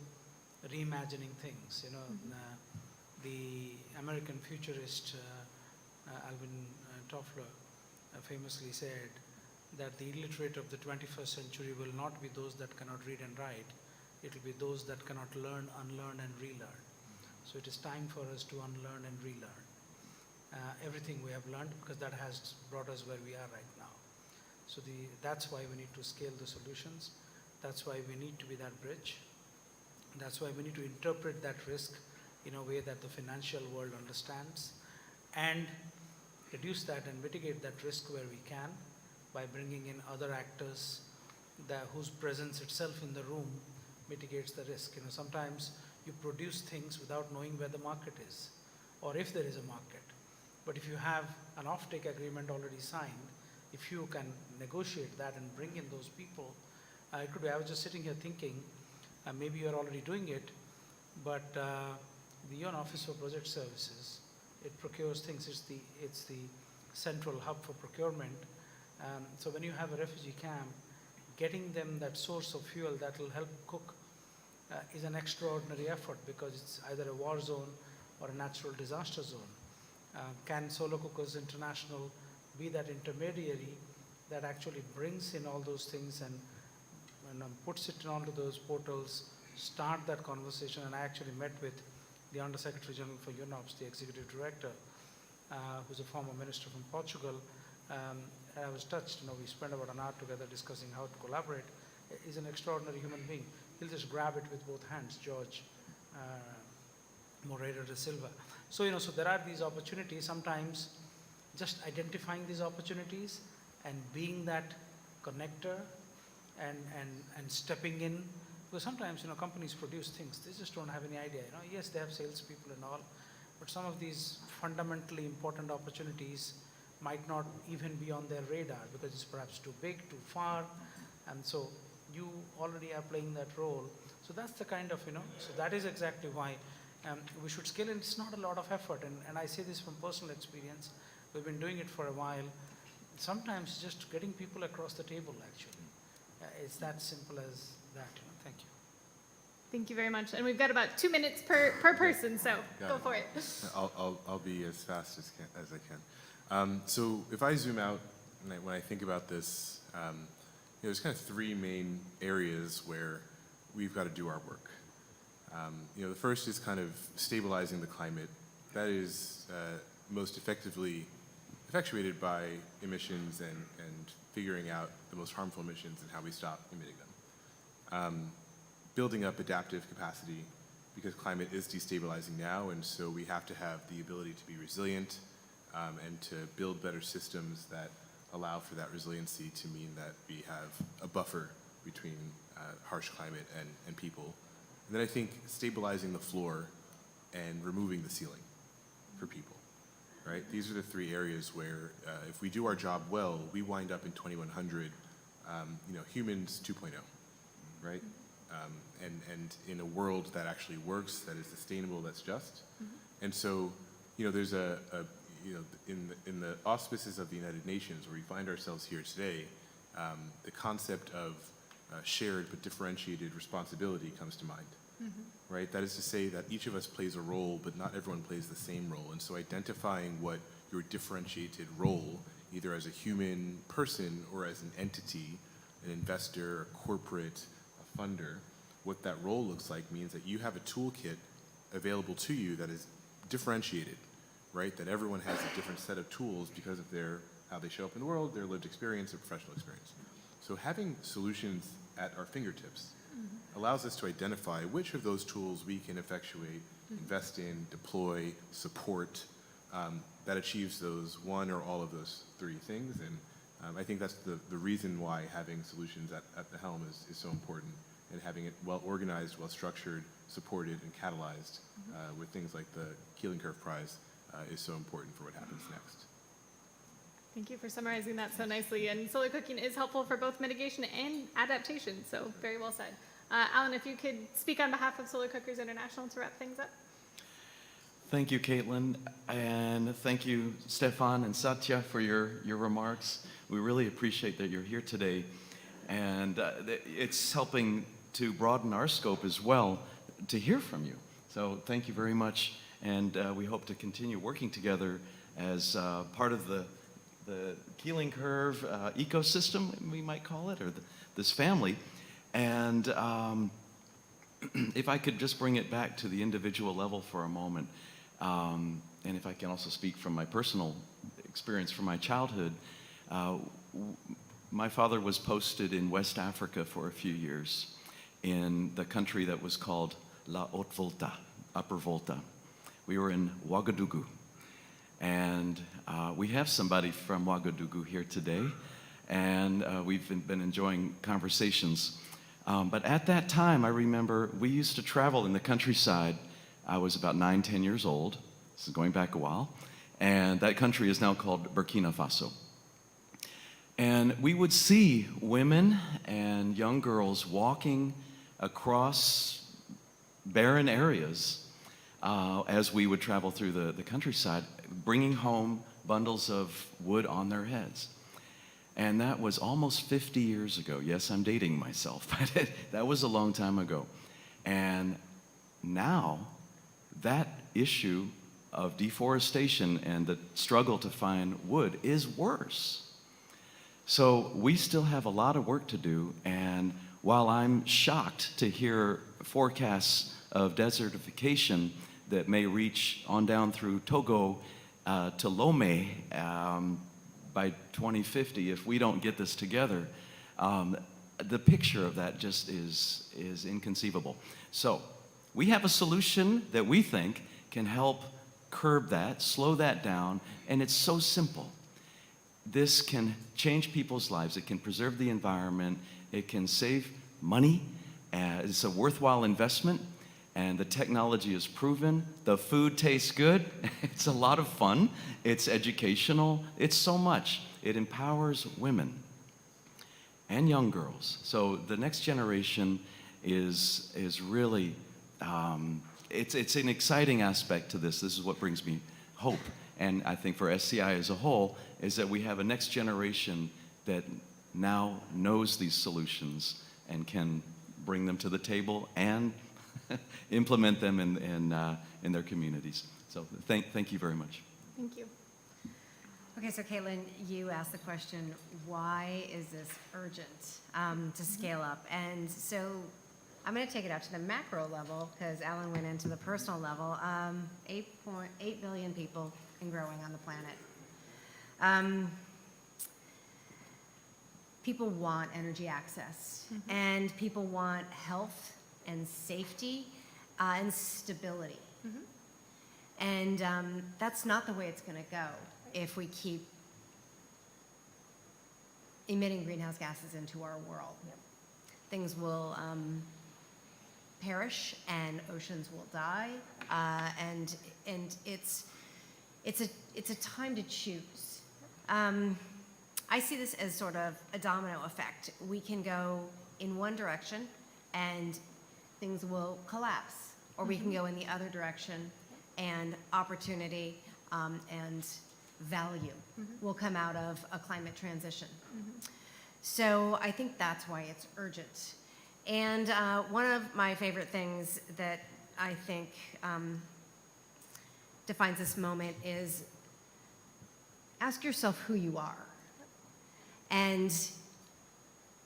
reimagining things. The American futurist Alvin Toffler famously said that the illiterate of the 21st century will not be those that cannot read and write. It will be those that cannot learn, unlearn, and relearn. So it is time for us to unlearn and relearn everything we have learned, because that has brought us where we are right now. So that's why we need to scale the solutions. That's why we need to be that bridge. That's why we need to interpret that risk in a way that the financial world understands, and reduce that and mitigate that risk where we can by bringing in other actors whose presence itself in the room mitigates the risk. Sometimes you produce things without knowing where the market is, or if there is a market. But if you have an offtake agreement already signed, if you can negotiate that and bring in those people, it could be, I was just sitting here thinking, maybe you're already doing it, but the UN Office for Project Services, it procures things, it's the central hub for procurement. So when you have a refugee camp, getting them that source of fuel that will help cook is an extraordinary effort, because it's either a war zone or a natural disaster zone. Can Solo Cookers International be that intermediary that actually brings in all those things and puts it onto those portals, start that conversation? And I actually met with the Undersecretary General for UNOPS, the Executive Director, who's a former minister from Portugal. I was touched. We spent about an hour together discussing how to collaborate. He's an extraordinary human being. He'll just grab it with both hands, George Moreira da Silva. So, so there are these opportunities. Sometimes just identifying these opportunities and being that connector and stepping in. Because sometimes, companies produce things, they just don't have any idea. Yes, they have salespeople and all, but some of these fundamentally important opportunities might not even be on their radar because it's perhaps too big, too far, and so you already are playing that role. So that's the kind of, so that is exactly why we should scale, and it's not a lot of effort, and I say this from personal experience. We've been doing it for a while. Sometimes just getting people across the table, actually. It's that simple as that. Thank you. Thank you very much. And we've got about 2 minutes per person, so go for it. I'll be as fast as I can. So if I zoom out, and when I think about this, there's kind of three main areas where we've got to do our work. The first is kind of stabilizing the climate. That is most effectively effectuated by emissions and figuring out the most harmful emissions and how we stop emitting them. Building up adaptive capacity, because climate is destabilizing now, and so we have to have the ability to be resilient and to build better systems that allow for that resiliency to mean that we have a buffer between harsh climate and people. And then I think stabilizing the floor and removing the ceiling for people, right? These are the three areas where if we do our job well, we wind up in 2100, humans 2.0, right? And in a world that actually works, that is sustainable, that's just. And so, there's in the auspices of the United Nations, where we find ourselves here today, the concept of shared but differentiated responsibility comes to mind, right? That is to say that each of us plays a role, but not everyone plays the same role. And so identifying what your differentiated role, either as a human person or as an entity, an investor, a corporate, a funder, what that role looks like means that you have a toolkit available to you that is differentiated, right? That everyone has a different set of tools because of how they show up in the world, their lived experience, their professional experience. So having solutions at our fingertips allows us to identify which of those tools we can effectuate, invest in, deploy, support, that achieves those one or all of those three things. And I think that's the reason why having solutions at the helm is so important, and having it well organized, well structured, supported, and catalyzed with things like the Keeling Curve Prize is so important for what happens next. Thank you for summarizing that so nicely. And solar cooking is helpful for both mitigation and adaptation, so very well said. Alan, if you could speak on behalf of Solar Cookers International to wrap things up. Thank you, Caitlyn, and thank you, Stefan and Satya, for your remarks. We really appreciate that you're here today, and it's helping to broaden our scope as well to hear from you. So thank you very much, and we hope to continue working together as part of the Keeling Curve ecosystem, we might call it, or this family. And if I could just bring it back to the individual level for a moment, and if I can also speak from my personal experience from my childhood, my father was posted in West Africa for a few years in the country that was called La Haute Volta, Upper Volta. We were in Ouagadougou. And we have somebody from Ouagadougou here today, and we've been enjoying conversations. But at that time, I remember we used to travel in the countryside. I was about 9, 10 years old. This is going back a while. And that country is now called Burkina Faso. And we would see women and young girls walking across barren areas as we would travel through the countryside, bringing home bundles of wood on their heads. And that was almost 50 years ago. Yes, I'm dating myself, but that was a long time ago. And now, that issue of deforestation and the struggle to find wood is worse. So we still have a lot of work to do, and while I'm shocked to hear forecasts of desertification that may reach on down through Togo to Lomé by 2050 if we don't get this together, the picture of that just is inconceivable. So we have a solution that we think can help curb that, slow that down, and it's so simple. This can change people's lives. It can preserve the environment. It can save money. It's a worthwhile investment, and the technology is proven. The food tastes good. It's a lot of fun. It's educational. It's so much. It empowers women and young girls. So the next generation is really, it's an exciting aspect to this. This is what brings me hope. And I think for SCI as a whole, is that we have a next generation that now knows these solutions and can bring them to the table and implement them in their communities. So thank you very much. Thank you. Okay, so Caitlyn, you asked the question, why is this urgent to scale up? And so I'm going to take it out to the macro level because Alan went into the personal level. 8.8 billion people and growing on the planet. People want energy access, and people want health and safety and stability. And that's not the way it's going to go if we keep emitting greenhouse gases into our world. Things will perish, and oceans will die, and it's a time to choose. I see this as sort of a domino effect. We can go in one direction and things will collapse, or we can go in the other direction and opportunity and value will come out of a climate transition. So I think that's why it's urgent. And one of my favorite things that I think defines this moment is ask yourself who you are. And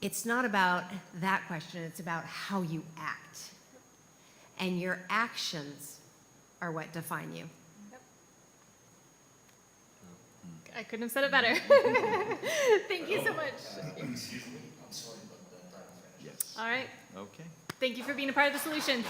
it's not about that question, it's about how you act. And your actions are what define you. I couldn't have said it better. Thank you so much. Excuse me, I'm sorry, but Yes. All right. Okay. Thank you for being a part of the solution.